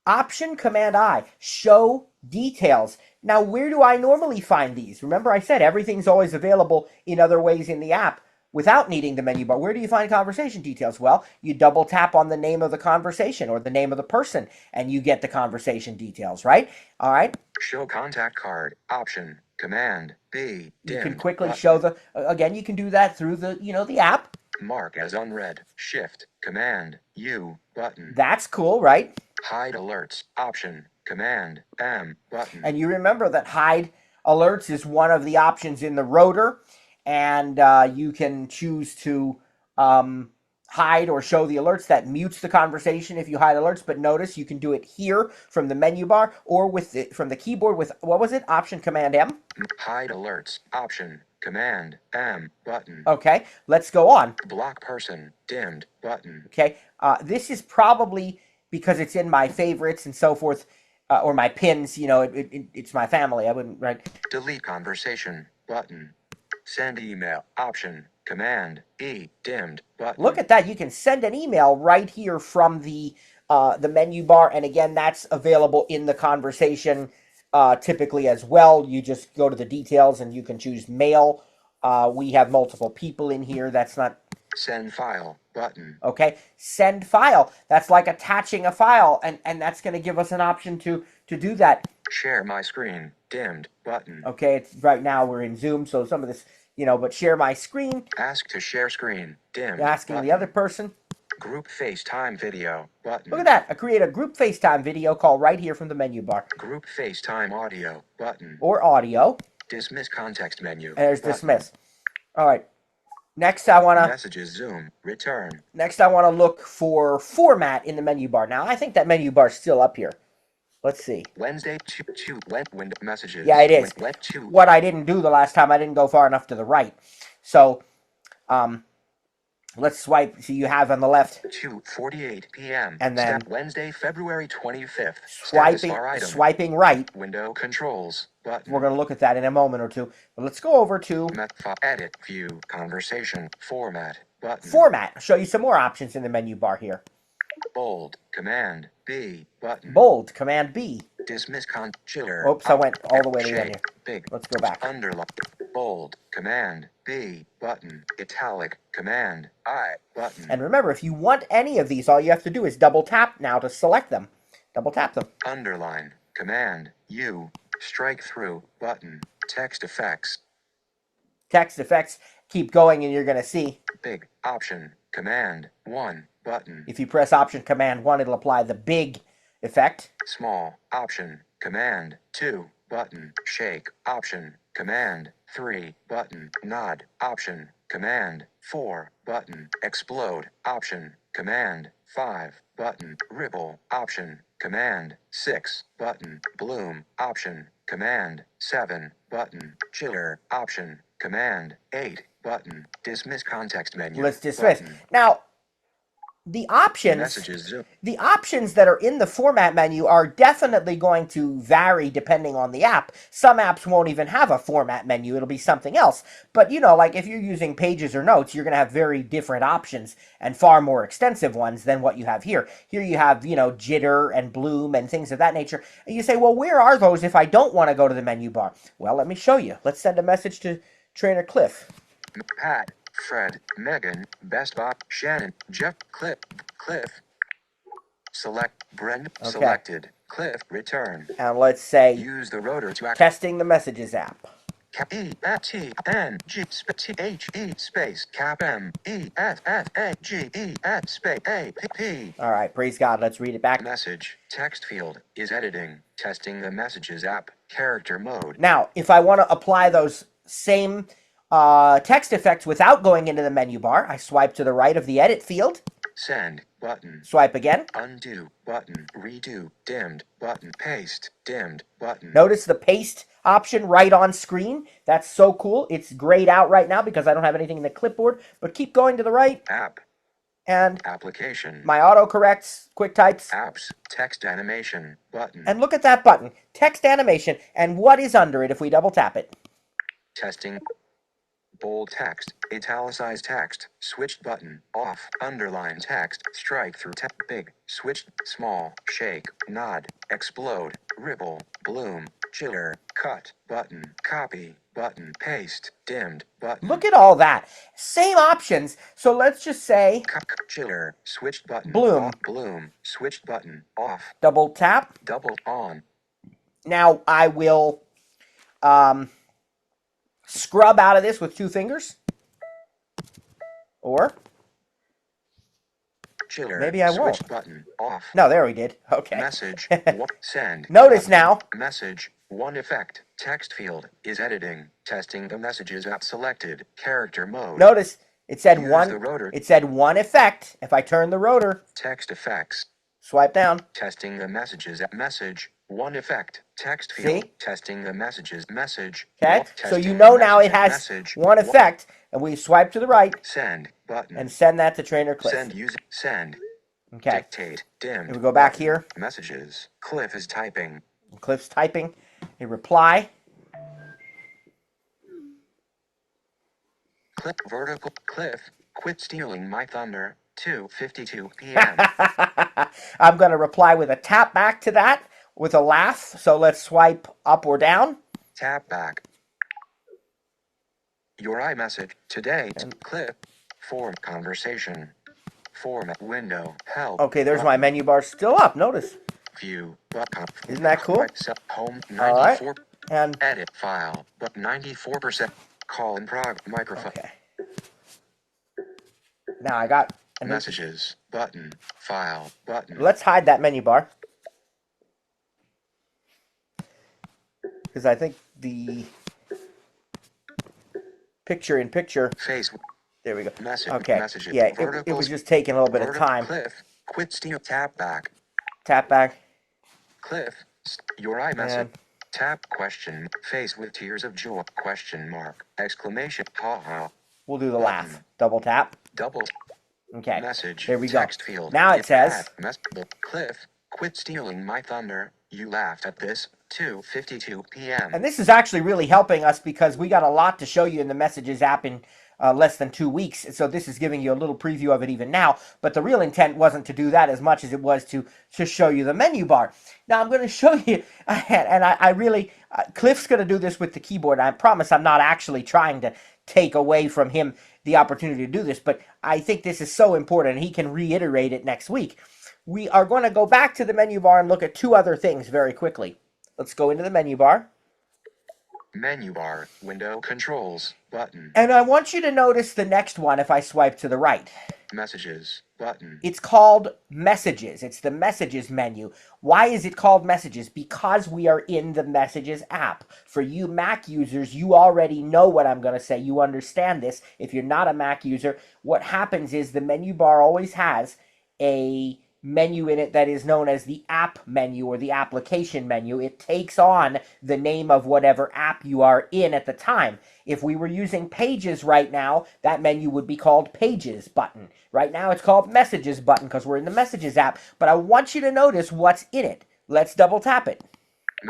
Option Command I. Show details. Now, where do I normally find these? Remember I said everything's always available in other ways in the app without needing the menu bar. Where do you find conversation details? Well, you double tap on the name of the conversation or the name of the person and you get the conversation details, right? All right. Show contact card. Option. Command. B. You can Dimmed. quickly Button. show the... Again, you can do that through the app. Mark as unread. Shift. Command. U. Button. That's cool, right? Hide alerts. Option. Command. M. Button. And you remember that hide alerts is one of the options in the rotor, and you can choose to hide or show the alerts. That mutes the conversation if you hide alerts, but notice you can do it here from the menu bar or from the keyboard with, what was it? Option Command M? Hide alerts. Option Command M button. Okay, let's go on. Block person dimmed button. Okay, this is probably because it's in my favorites and so forth, or my pins, you know, it's my family. I wouldn't, right? Delete conversation button. Send email. Option Command E dimmed button. Look at that. You can send an email right here from the menu bar. And again, that's available in the conversation typically as well. You just go to the details and you can choose mail. We have multiple people in here. That's not... Send file button. Okay, send file. That's like attaching a file. And that's going to give us an option to do that. Share my screen dimmed button. Okay, it's right now we're in Zoom, so some of this, you know, but share my screen. Ask to share screen dimmed. Asking button. the other person. Group FaceTime video button. Look at that. I create a group FaceTime video call right here from the menu bar. Group FaceTime audio button. Or audio. Dismiss context menu. And there's button. dismiss. All right. Next, I want to... Messages Zoom. Return. Next, I want to look for format in the menu bar. Now, I think that menu bar is still up here. Let's see. Wednesday, window messages. Yeah, it is. Two. What I didn't do the last time, I didn't go far enough to the right. So, let's swipe. So you have on the left. 2:48 p.m. And then Wednesday, February 25th. Swiping right. Window controls button. We're going to look at that in a moment or two. But let's go over to edit, view, conversation, format button. Format. I'll show you some more options in the menu bar here. Bold, Command B button. Bold, Command B. Dismiss chiller. Oops, I went all the way to the end here. Big. Let's go back. Underline. Bold, Command B button. Italic, Command I button. And remember, if you want any of these, all you have to do is double tap now to select them. Double tap them. Underline, Command U. Strike through button. Text effects. Text effects. Keep going and you're going to see. Big. Option. Command 1 button. If you press Option Command 1, it'll apply the big effect. Small. Option. Command 2 button. Shake. Option. Command 3 button. Nod. Option. Command 4 button. Explode. Option. Command 5 button. Ripple. Option. Command 6 button. Bloom. Option. Command 7 button. Chiller. Option. Command 8 button. Dismiss context menu. Let's dismiss. Button. Now, the options, the options that are in the format menu are definitely going to vary depending on the app. Some apps won't even have a format menu. It'll be something else. But, you know, like if you're using Pages or Notes, you're going to have very different options and far more extensive ones than what you have here. Here you have, you know, jitter and bloom and things of that nature. And you say, well, where are those if I don't want to go to the menu bar? Well, let me show you. Let's send a message to Trainer Cliff. Pat, Fred, Megan, Best Bob, Shannon, Jeff, Cliff. Select Brenda. Okay. Selected. Cliff. Return. And let's say use the rotor to testing the messages app. E-T-N-G-H-E space cap M-E-F-F-A-G-E-F space A-P-P. All right, praise God. Let's read it back. Message. Text field is editing. Testing the messages app. Character mode. Now, if I want to apply those same text effects without going into the menu bar, I swipe to the right of the edit field. Send button. Swipe again. Undo button. Redo dimmed button. Paste dimmed button. Notice the paste option right on screen. That's so cool. It's grayed out right now because I don't have anything in the clipboard, but keep going to the right. App. And application. My autocorrects, quick types. Apps. Text animation button. And look at that button. Text animation. And what is under it if we double tap it? Testing. Bold text, italicized text, switched button, off, underline text, strike through text, big, switched, small, shake, nod, explode, ripple, bloom, chiller, cut, button, copy, button, paste, dimmed, button. Look at all that. Same options. So let's just say chiller, switched button, bloom, off, bloom, switched button, off. Double tap. Double on. Now I will scrub out of this with 2 fingers. Or chiller, maybe I won't. Switch button off. No, there we did. Okay. Message. Send. Notice button. now. Message. 1 effect. Text field is editing. Testing the messages app selected. Character mode. Notice It said Use one. the rotor. It said one effect. If I turn the rotor, Text effects. swipe down. Testing the messages at message. One effect. Text field. See? Testing the messages. Message. Okay. So you Testing know the now it messages, has message. one effect, and we swipe to the right Send button. and send that to Trainer Cliff. Send use. Send. Okay. Dictate. Dimmed. And we go back button. here. Messages. Cliff is typing. Cliff's typing a reply. Cliff vertical. Cliff. Quit stealing my thunder. 2:52 p.m. I'm going to reply with a tap back to that with a laugh. So let's swipe up or down. Tap back. Your iMessage. Today. Cliff. Form conversation. Format window. Help. Okay, there's my menu bar still up. Notice. View. Button. Isn't that cool? Home. All right. 94. And Edit file. But 94%. Call in prog. Microphone. okay. Now I got Messages. Button. File. Button. Let's hide that menu bar. Because I think the picture-in-picture. Face. There we go. Message. Okay. Messages. Yeah, it was just taking a little bit of time. Cliff. Quit steal. Tap back. Tap back. Cliff. Your iMessage. And Tap question. Face with tears of joy. Question mark. Exclamation. Ha ha. we'll do the laugh. Double tap. Double. Okay. Message. There we go. Text field. Now it says. Cliff. Quit stealing my thunder. You laughed at this. 2:52 p.m. And this is actually really helping us because we got a lot to show you in the Messages app in less than 2 weeks. So this is giving you a little preview of it even now. But the real intent wasn't to do that as much as it was to show you the menu bar. Now I'm going to show you, and I really, Cliff's going to do this with the keyboard. I promise I'm not actually trying to take away from him the opportunity to do this, but I think this is so important, and he can reiterate it next week. We are going to go back to the menu bar and look at two other things very quickly. Let's go into the menu bar. Menu bar. Window controls. Button. And I want you to notice the next one if I swipe to the right. Messages. Button. It's called Messages. It's the Messages menu. Why is it called Messages? Because we are in the Messages app. For you Mac users, you already know what I'm going to say. You understand this. If you're not a Mac user, what happens is the menu bar always has a menu in it that is known as the app menu or the application menu. It takes on the name of whatever app you are in at the time. If we were using Pages right now, that menu would be called Pages button. Right now it's called Messages button because we're in the Messages app. But I want you to notice what's in it. Let's double tap it.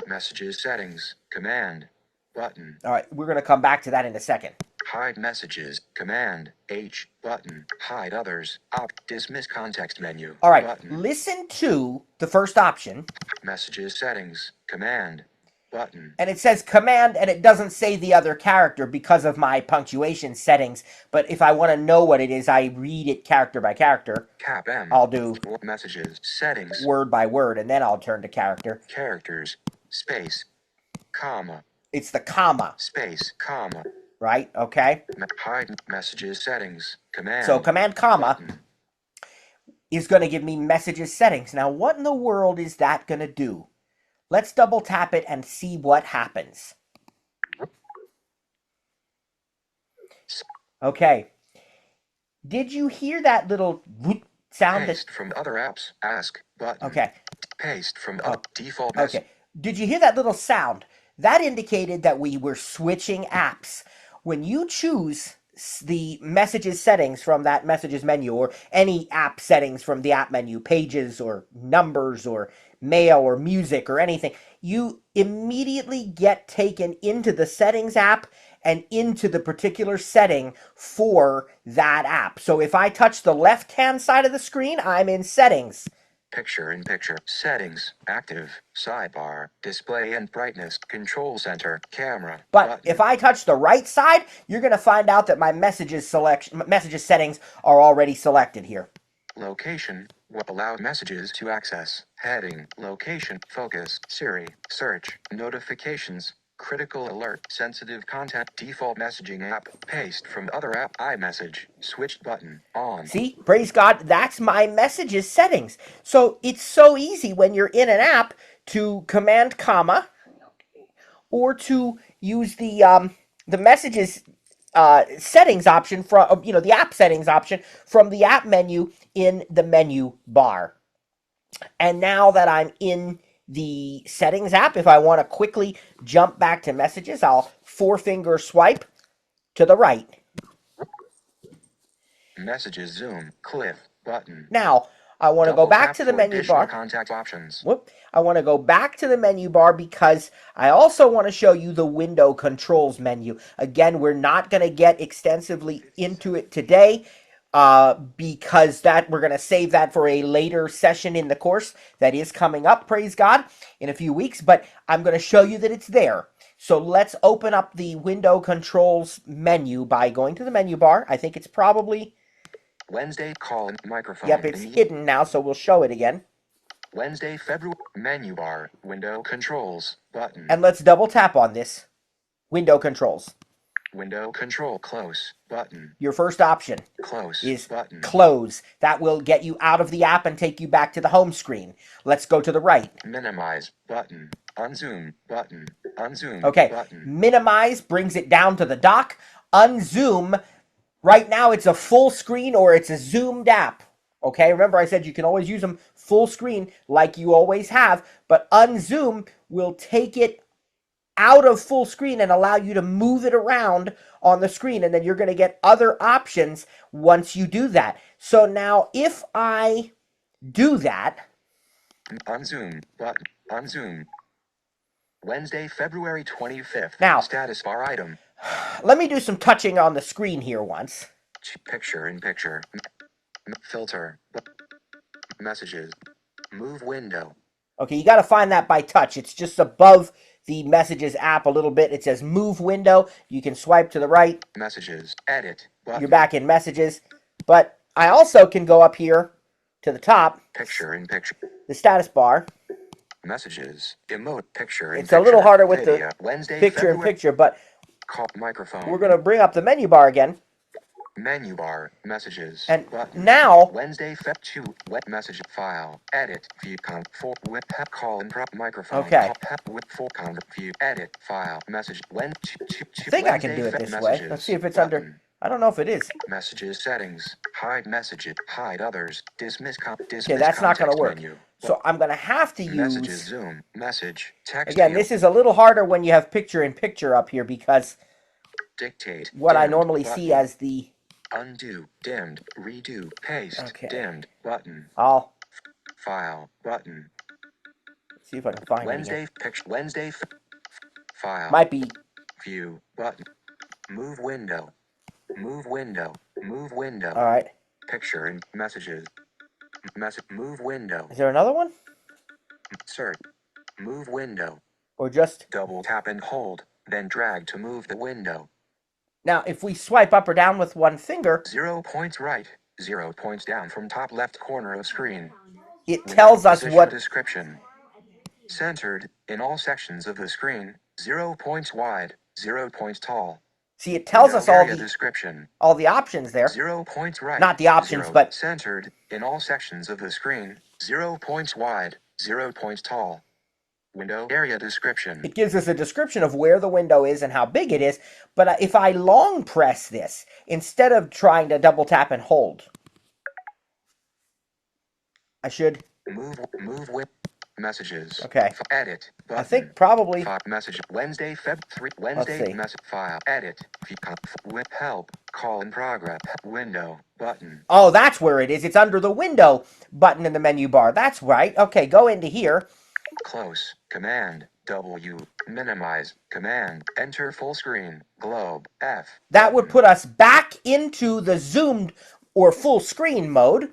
Messages settings. Command. Button. All right, we're going to come back to that in a second. Hide messages. Command. H. Button. Hide others. Dismiss context menu. All right, Button. listen to the first option. Messages settings. Command. Button. And it says command, and it doesn't say the other character because of my punctuation settings. But if I want to know what it is, I read it character by character. Cap M. I'll do Messages. Settings. word by word, and then I'll turn to character. Characters. Space. Comma. It's the comma, Space. Comma. right? Okay? Hide messages settings. Command. So command comma Button. is going to give me messages settings. Now, what in the world is that going to do? Let's double tap it and see what happens. Okay. Did you hear that little whoop sound? Paste from other apps. Ask. Button. Okay. Paste from default message. Okay. Did you hear that little sound? That indicated that we were switching apps. When you choose the messages settings from that messages menu or any app settings from the app menu, pages or numbers or mail or music or anything, you immediately get taken into the settings app and into the particular setting for that app. So if I touch the left-hand side of the screen, I'm in settings. Picture-in-picture. Settings. Active. Sidebar. Display and brightness. Control center. Camera. But Button. if I touch the right side, you're going to find out that my messages settings are already selected here. Location. What allow messages to access. Heading. Location. Focus. Siri. Search. Notifications. Critical alert. Sensitive content. Default messaging app. Paste from other app. iMessage. Switched button. On. See, praise God, that's my messages settings. So it's so easy when you're in an app to command comma or to use the messages settings option from, the app settings option from the app menu in the menu bar. And now that I'm in the settings app, if I want to quickly jump back to messages, I'll four-finger swipe to the right. Messages zoom, cliff, button. Now, I want to go back to the menu bar. Contact options. I want to go back to the menu bar because I also want to show you the window controls menu. Again, we're not going to get extensively into it today because we're going to save that for a later session in the course that is coming up, praise God, in a few weeks. But I'm going to show you that it's there. So let's open up the window controls menu by going to the menu bar. I think it's probably... Wednesday call and microphone. Yep, it's hidden now, so we'll show it again. Wednesday, February, menu bar, window controls, button. And let's double tap on this. Window controls. Window control, close, button. Your first option Close, is button. close. That will get you out of the app and take you back to the home screen. Let's go to the right. Minimize, button. Unzoom, button. Unzoom, Okay, button. minimize brings it down to the dock. Unzoom, right now it's a full screen or it's a zoomed app. Okay, remember I said you can always use them full screen like you always have, but unzoom will take it out of full screen and allow you to move it around on the screen, and then you're going to get other options once you do that. So now if I do that... Unzoom, button. Unzoom. Wednesday, February 25th. Now, status bar item. Let me do some touching on the screen here once. Picture in picture. Filter. Messages. Move window. Okay, you got to find that by touch. It's just above the Messages app a little bit. It says Move Window. You can swipe to the right. Messages. Edit. Button. You're back in Messages. But I also can go up here to the top. Picture in picture. The status bar. Messages. Emote. Picture in It's picture. a little harder with Video. the Wednesday, picture in picture, but call microphone. we're going to bring up the menu bar again. Menu bar, messages, and button. Now Wednesday, Feb 2, wet message file, edit, view con, for, with, pep, call and prop microphone. Okay. Pep, with, for, con, view, edit, file, message, when, I think I can do it this way. Let's see if it's button. under, I don't know if it is. Messages, settings, hide messages, hide others, dismiss, dismiss. Okay, that's not going to work. Menu. So I'm going to have to use... Messages, zoom, message, text. Again, this is a little harder when you have picture in picture up here because dictate, what I dimmed, normally button. see as the... Undo, dimmed, redo, paste, Okay. dimmed, button. I'll File, button. see if I can find Wednesday, it picture, Wednesday, file. Might be... View, button. Move window. Move window. Move window. All right. Picture and messages. Message, move window. Is there another one? Search. Move window. Or just... Double tap and hold, then drag to move the window. Now, if we swipe up or down with one finger... 0 points right, 0 points down from top left corner of screen. It tells us Position what... Description. Centered, in all sections of the screen, 0 points wide, 0 points tall. See, it tells us all description. All the options there. 0 points right. Not the options, 0 but... Centered, in all sections of the screen, 0 points wide, 0 points tall. Window area description. It gives us a description of where the window is and how big it is, but if I long press this, instead of trying to double tap and hold, I should... Move with messages. Okay. Edit. Button. I think probably... Message. Wednesday, Feb 3. Wednesday, message file. Edit. With help. Call in progress. Window. Button. Oh, that's where it is. It's under the window button in the menu bar. That's right. Okay, go into here. Close. Command. W. Minimize. Command. Enter full screen. Globe. F. That would put us back into the zoomed or full screen mode.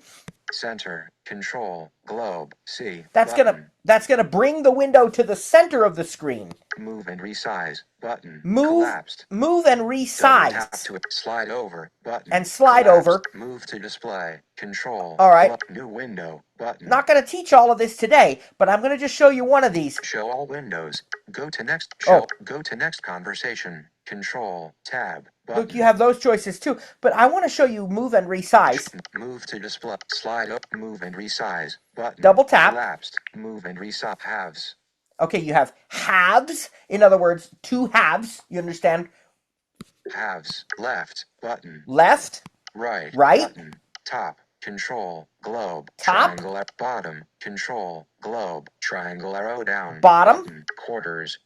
Center. Control. Globe. C. That's button. gonna bring the window to the center of the screen. Move and resize. Button. Move. Collapsed. Move and Double resize. tap to it. Slide over. Button. And slide Collapsed. over. Move to display. Control. All right. New window. Button. Not going to teach all of this today, but I'm going to just show you one of these. Show all windows. Go to next. Show. Go to next conversation. Control. Tab. Button. Look, you have those choices too, but I want to show you move and resize. Move to display. Slide up. Move and resize. Button. Double tap. Collapsed. Move and resize. Halves. Okay, you have halves. In other words, two halves. You understand? halves, left, button, Left, right, right, button, top, control, globe, top, triangle at bottom, control, globe, triangle arrow down, bottom, button, quarters,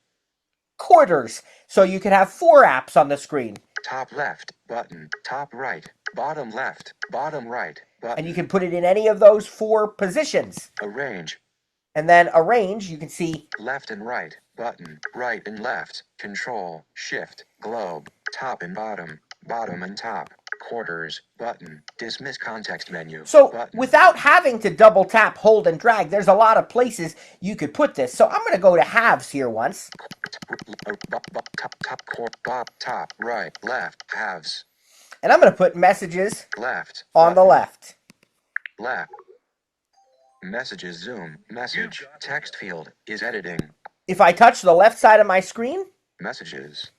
quarters. So you can have 4 apps on the screen. top left, button, top right, bottom left, bottom right, button. And you can put it in any of those 4 positions. Arrange, And then arrange, you can see left and right, button, right and left, control, shift, globe, top and bottom, bottom and top, quarters, button, dismiss context menu, so button. without having to double tap, hold, and drag, there's a lot of places you could put this. So I'm going to go to halves here once. Top, right, left, halves, And I'm going to put messages left, on the button, left. left. Messages zoom, message, text field, is editing. If I touch the left side of my screen, Messages,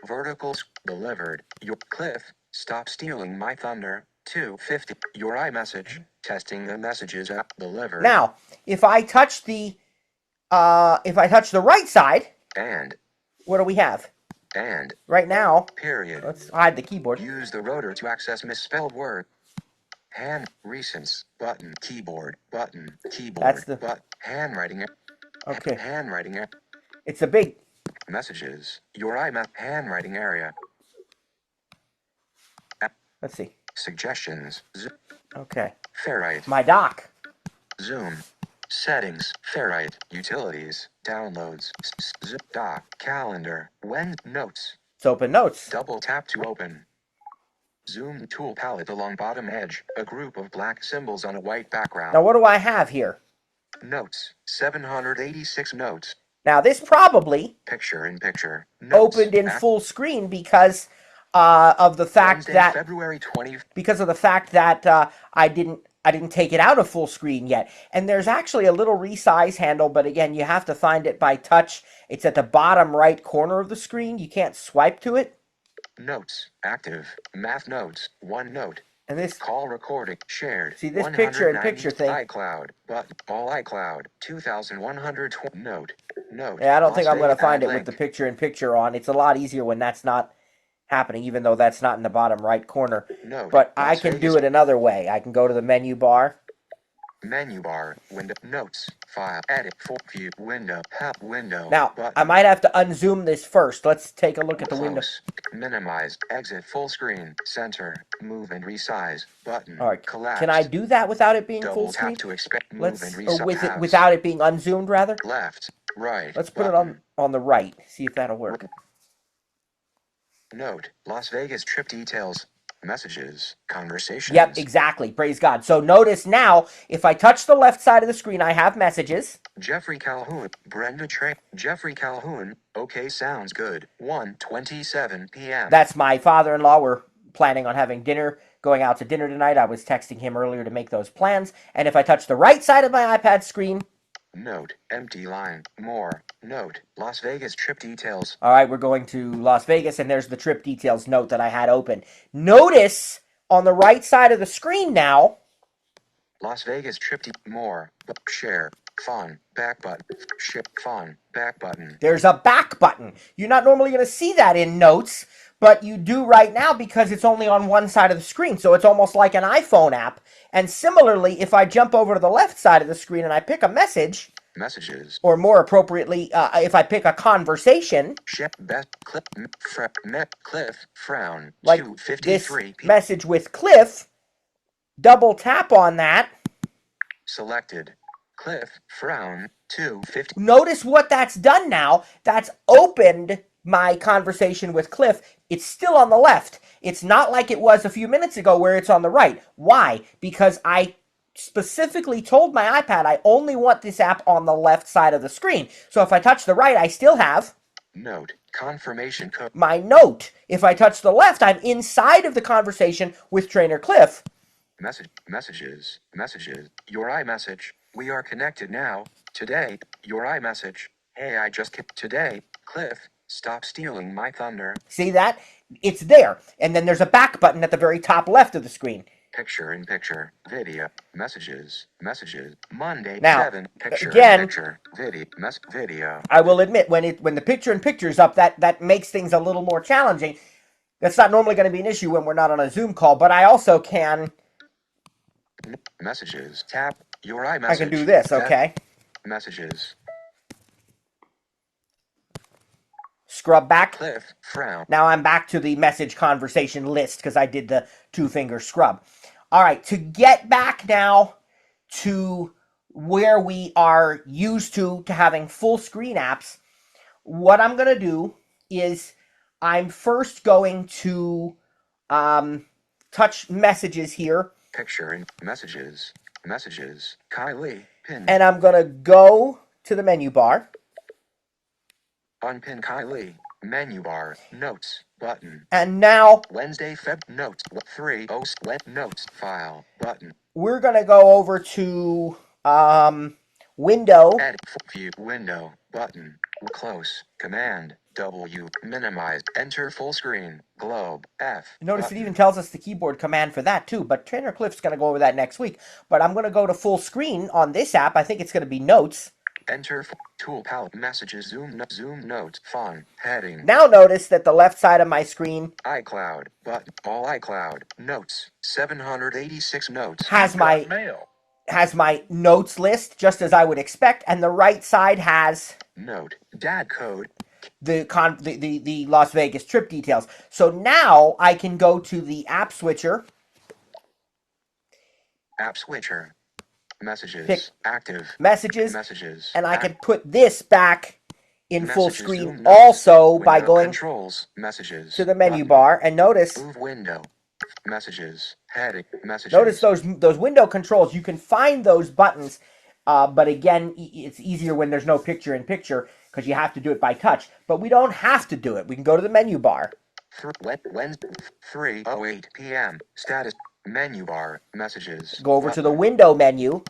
verticals, delivered, your Cliff, stop stealing my thunder, 250, your iMessage, testing the messages app, delivered. now, if I touch the right side, And, what do we have? Right now, period. let's hide the keyboard. Use the rotor to access misspelled word. Hand, recents, button, keyboard, That's the- handwriting, Okay. handwriting, It's a big, messages, your iMap, handwriting area, let's see. suggestions, Okay. Ferrite, My dock. Zoom, settings, Ferrite, utilities, downloads, dock, calendar, notes, Let's open notes. double tap to open. Zoom tool palette along bottom edge, a group of black symbols on a white background. Now, what do I have here? Notes, 786 notes. Now, this probably Picture in picture. Notes, opened in full screen because of the fact Wednesday, that February 20th. I didn't take it out of full screen yet. And there's actually a little resize handle, but again, you have to find it by touch. It's at the bottom right corner of the screen. You can't swipe to it. Notes, active, math notes, one note. And this, Call recording, shared. see this picture in picture thing. iCloud, but all iCloud, 2,120. Note. Yeah, I don't think Las I'm going to Vegas find it link. with the picture in picture on. It's a lot easier when that's not happening, even though that's not in the bottom right corner. Note. But I Las can Vegas do it another way. I can go to the menu bar. Menu bar, window, notes, file, edit, full view, window, help, window. Now, button. I might have to unzoom this first. Let's take a look at the window. Close, minimize, exit full screen, center, move and resize, button. All right. Collapse. Can I do that without it being Double full tap screen? to expect, move Let's, and or resize. with it Halves. without it being unzoomed rather. Left, right. Let's put button. it on the right. See if that'll work. Note, Las Vegas trip details, messages, conversations. Yep, exactly. Praise God. So notice now, if I touch the left side of the screen, I have messages. Jeffrey Calhoun, Brenda Trey, Jeffrey Calhoun, okay, sounds good. 1:27 p.m. That's my father-in-law. We're planning on having dinner, going out to dinner tonight. I was texting him earlier to make those plans. And if I touch the right side of my iPad screen, Note, empty line, more. Note, Las Vegas trip details. all right, we're going to Las Vegas, and there's the trip details note that I had open. Notice on the right side of the screen now, Las Vegas trip more. Share, fun, back button. Ship, fun, back button. there's a back button. You're not normally going to see that in notes, but you do right now because it's only on one side of the screen. So it's almost like an iPhone app. And similarly, if I jump over to the left side of the screen and I pick a message, Messages. or more appropriately, if I pick a conversation, Ship, best, clip, Cliff, frown, like 2:53 this p.m. message with Cliff, double tap on that. Selected. Cliff, frown, 2:50. Notice what that's done now. That's opened my conversation with Cliff. It's still on the left. It's not like it was a few minutes ago where it's on the right. Why? Because I specifically told my iPad I only want this app on the left side of the screen. So if I touch the right, I still have Note, confirmation code. my note. If I touch the left, I'm inside of the conversation with Trainer Cliff. Messages. Your iMessage. We are connected now. Today, your iMessage. Hey, today, Cliff, stop stealing my thunder. See that? It's there. And then there's a back button at the very top left of the screen. Picture in picture, video, messages, Monday, Now, 7, picture again, in picture, video. I will admit, when the picture in picture is up, that makes things a little more challenging. That's not normally going to be an issue when we're not on a Zoom call, but I also can... Messages, tap, your iMessage. I can do this, okay? Messages. Scrub back. Cliff, frown. Now I'm back to the message conversation list because I did the two-finger scrub. All right, to get back now to where we are used to having full screen apps, what I'm going to do is I'm first going to touch messages here. Picture in messages, Kylie, pin. And I'm going to go to the menu bar. Unpin Kylie, menu bar, notes, button. And now Wednesday, notes, 3, notes, file, button. We're going to go over to window. Edit, view, window, button, close, command, W, minimize, enter full screen, globe, F. Notice button. it even tells us the keyboard command for that too, but Trainer Cliff's going to go over that next week. But I'm going to go to full screen on this app. I think it's going to be notes. Enter tool palette, messages, zoom notes, font, heading. Now notice that the left side of my screen iCloud, button, all iCloud, notes, 786 notes. has my mail. Has my notes list, just as I would expect, and the right side has Note, dad code. the Las Vegas trip details. So now I can go to the app switcher. App switcher. Messages. Pick active. Messages. And I act- can put this back in full Messages, screen zoom notes, also by window going controls, messages, to the menu button, bar. And notice move window. Messages. Heading. Messages. Notice those window controls. You can find those buttons, but again, it's easier when there's no picture in picture because you have to do it by touch. But we don't have to do it. We can go to the menu bar. Wednesday, 3:08 p.m. Status. Menu bar. Messages. Go over button, to the window menu.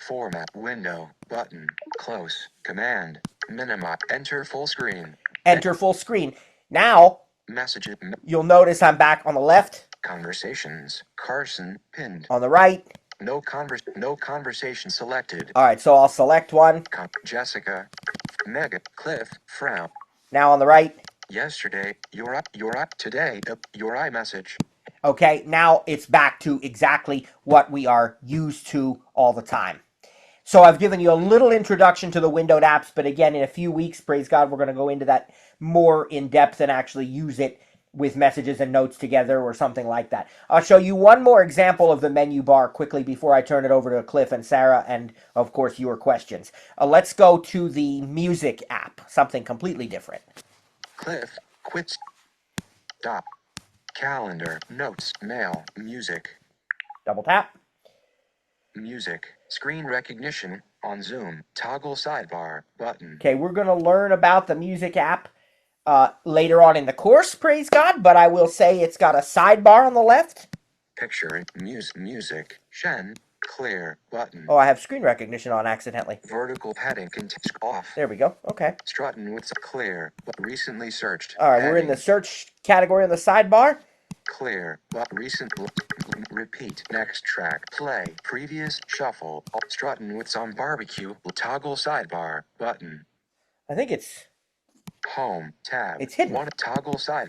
Format. Window. Button. Close. Command. Minimize. Enter full screen. Enter full screen. Now, Messages. you'll notice I'm back on the left. Conversations. Carson. Pinned. On the right. No conversation selected. All right, so I'll select one. Jessica. Mega. Cliff. Frown. Now on the right. Yesterday. You're up. Today. Your iMessage. Okay, now it's back to exactly what we are used to all the time. So I've given you a little introduction to the windowed apps, but again, in a few weeks, praise God, we're going to go into that more in depth and actually use it with messages and notes together or something like that. I'll show you one more example of the menu bar quickly before I turn it over to Cliff and Sarah and, of course, your questions. Let's go to the music app, something completely different. Cliff. Quits. Stop. Calendar. Notes. Mail. Music. Double tap. Music. Screen recognition. On Zoom. Toggle sidebar. Button. Okay, we're going to learn about the music app later on in the course, praise God, but I will say it's got a sidebar on the left. Picture. Music. Shen. Clear. Button. Oh, I have screen recognition on accidentally. Vertical padding. Off. There we go. Okay. Strutton with clear. But recently searched. All right, we're in the search category on the sidebar. Clear. But recent. Repeat. Next track. Play. Previous. Shuffle. Strutton with some barbecue. Toggle sidebar. Button. I think it's Home. Tab. It's hidden. One. Toggle side.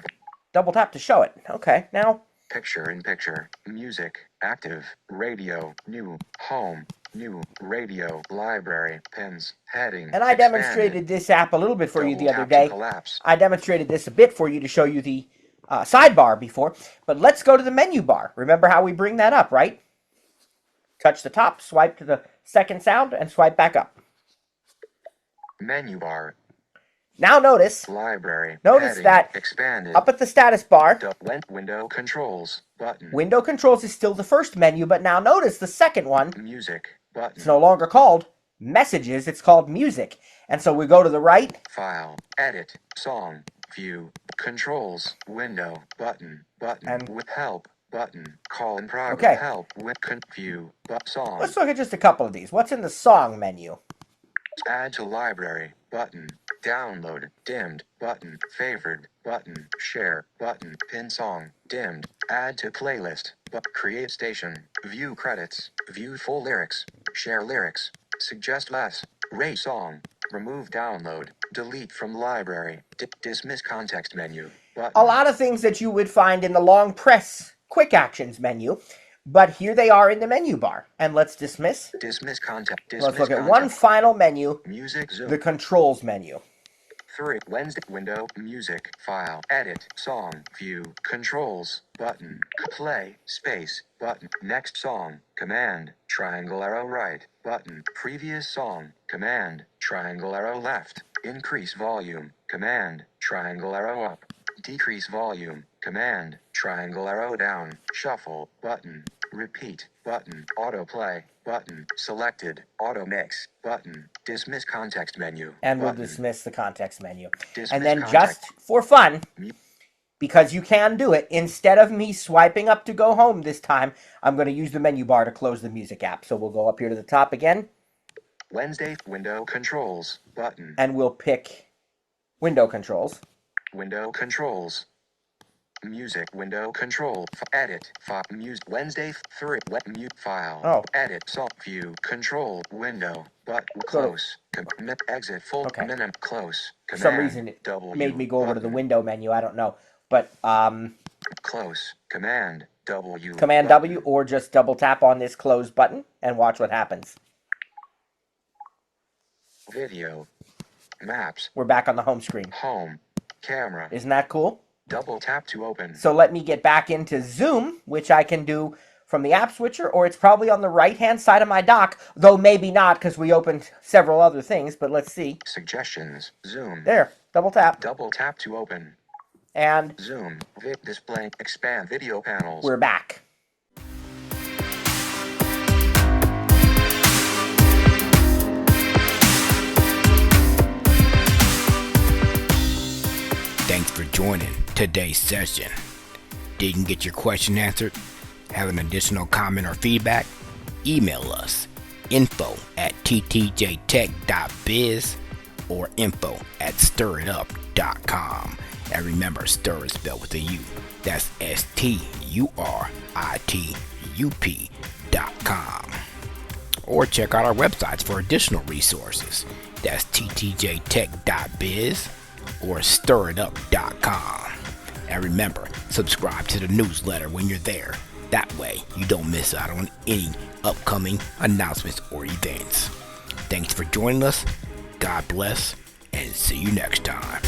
double tap to show it. Okay, now Picture in picture. Music. Active. Radio. New. Home. New. Radio. Library. Pins. Heading. and I expanded, demonstrated this app a little bit for you the double other tap to day. collapse. I demonstrated this a bit for you to show you the sidebar before, but let's go to the menu bar. Remember how we bring that up, right? Touch the top, swipe to the second sound, and swipe back up. Menu bar. Now notice Library. Notice Heading, that expanded. up at the status bar, Window controls. Button. window controls is still the first menu, but now notice the second one. Music. Button. It's no longer called messages, it's called music. And so we go to the right. File. Edit. Song. View. Controls. Window. Button. And- with help. Button. Call in progress. Okay. Help. With view. Song. Let's look at just a couple of these. What's in the song menu? Add to library. Button. Download. Dimmed. Button. Favored. Button. Share. Button. Pin song. Dimmed. Add to playlist. But create station. View credits. View full lyrics. Share lyrics. Suggest less. Rate song. Remove download. Delete from library. Dismiss context menu. Button. A lot of things that you would find in the long press quick actions menu, but here they are in the menu bar. And let's dismiss. Dismiss context. Let's look at one final menu, Music zoom. the controls menu. 3. Wednesday window, music, file, edit, song, view, controls, button, play, space, button, next song, command, triangle arrow right, button, previous song, command, triangle arrow left, increase volume, command, triangle arrow up, decrease volume, command, triangle arrow down, shuffle, button, repeat, button, autoplay, button, selected, auto mix, button, dismiss context menu. And we'll button. dismiss the context menu. Dismiss And then context. just for fun, Mu- because you can do it, instead of me swiping up to go home this time, I'm going to use the menu bar to close the music app. So we'll go up here to the top again, Wednesday window controls, button, and we'll pick window controls. window controls. Music window control edit file music Wednesday 3 mute file edit song view control window but close exit full minimum close For command some reason it W made me go over to the button, window menu. I don't know. But close command W Command button, W, or just double tap on this close button and watch what happens. video maps We're back on the home screen. home camera Isn't that cool? double tap to open So let me get back into Zoom, which I can do from the app switcher, or it's probably on the right-hand side of my dock, though maybe not because we opened several other things, but let's see. suggestions zoom There, double tap, double tap to open and zoom display expand video panels we're back. Thanks for joining today's session. Didn't get your question answered? Have an additional comment or feedback? Email us info@ttjtech.biz or info@stirritup.com. And remember, stir is spelled with a U. That's STURITUP.com. Or check out our websites for additional resources. That's ttjtech.biz or stirritup.com. And remember, subscribe to the newsletter when you're there. That way, you don't miss out on any upcoming announcements or events. Thanks for joining us. God bless, and see you next time.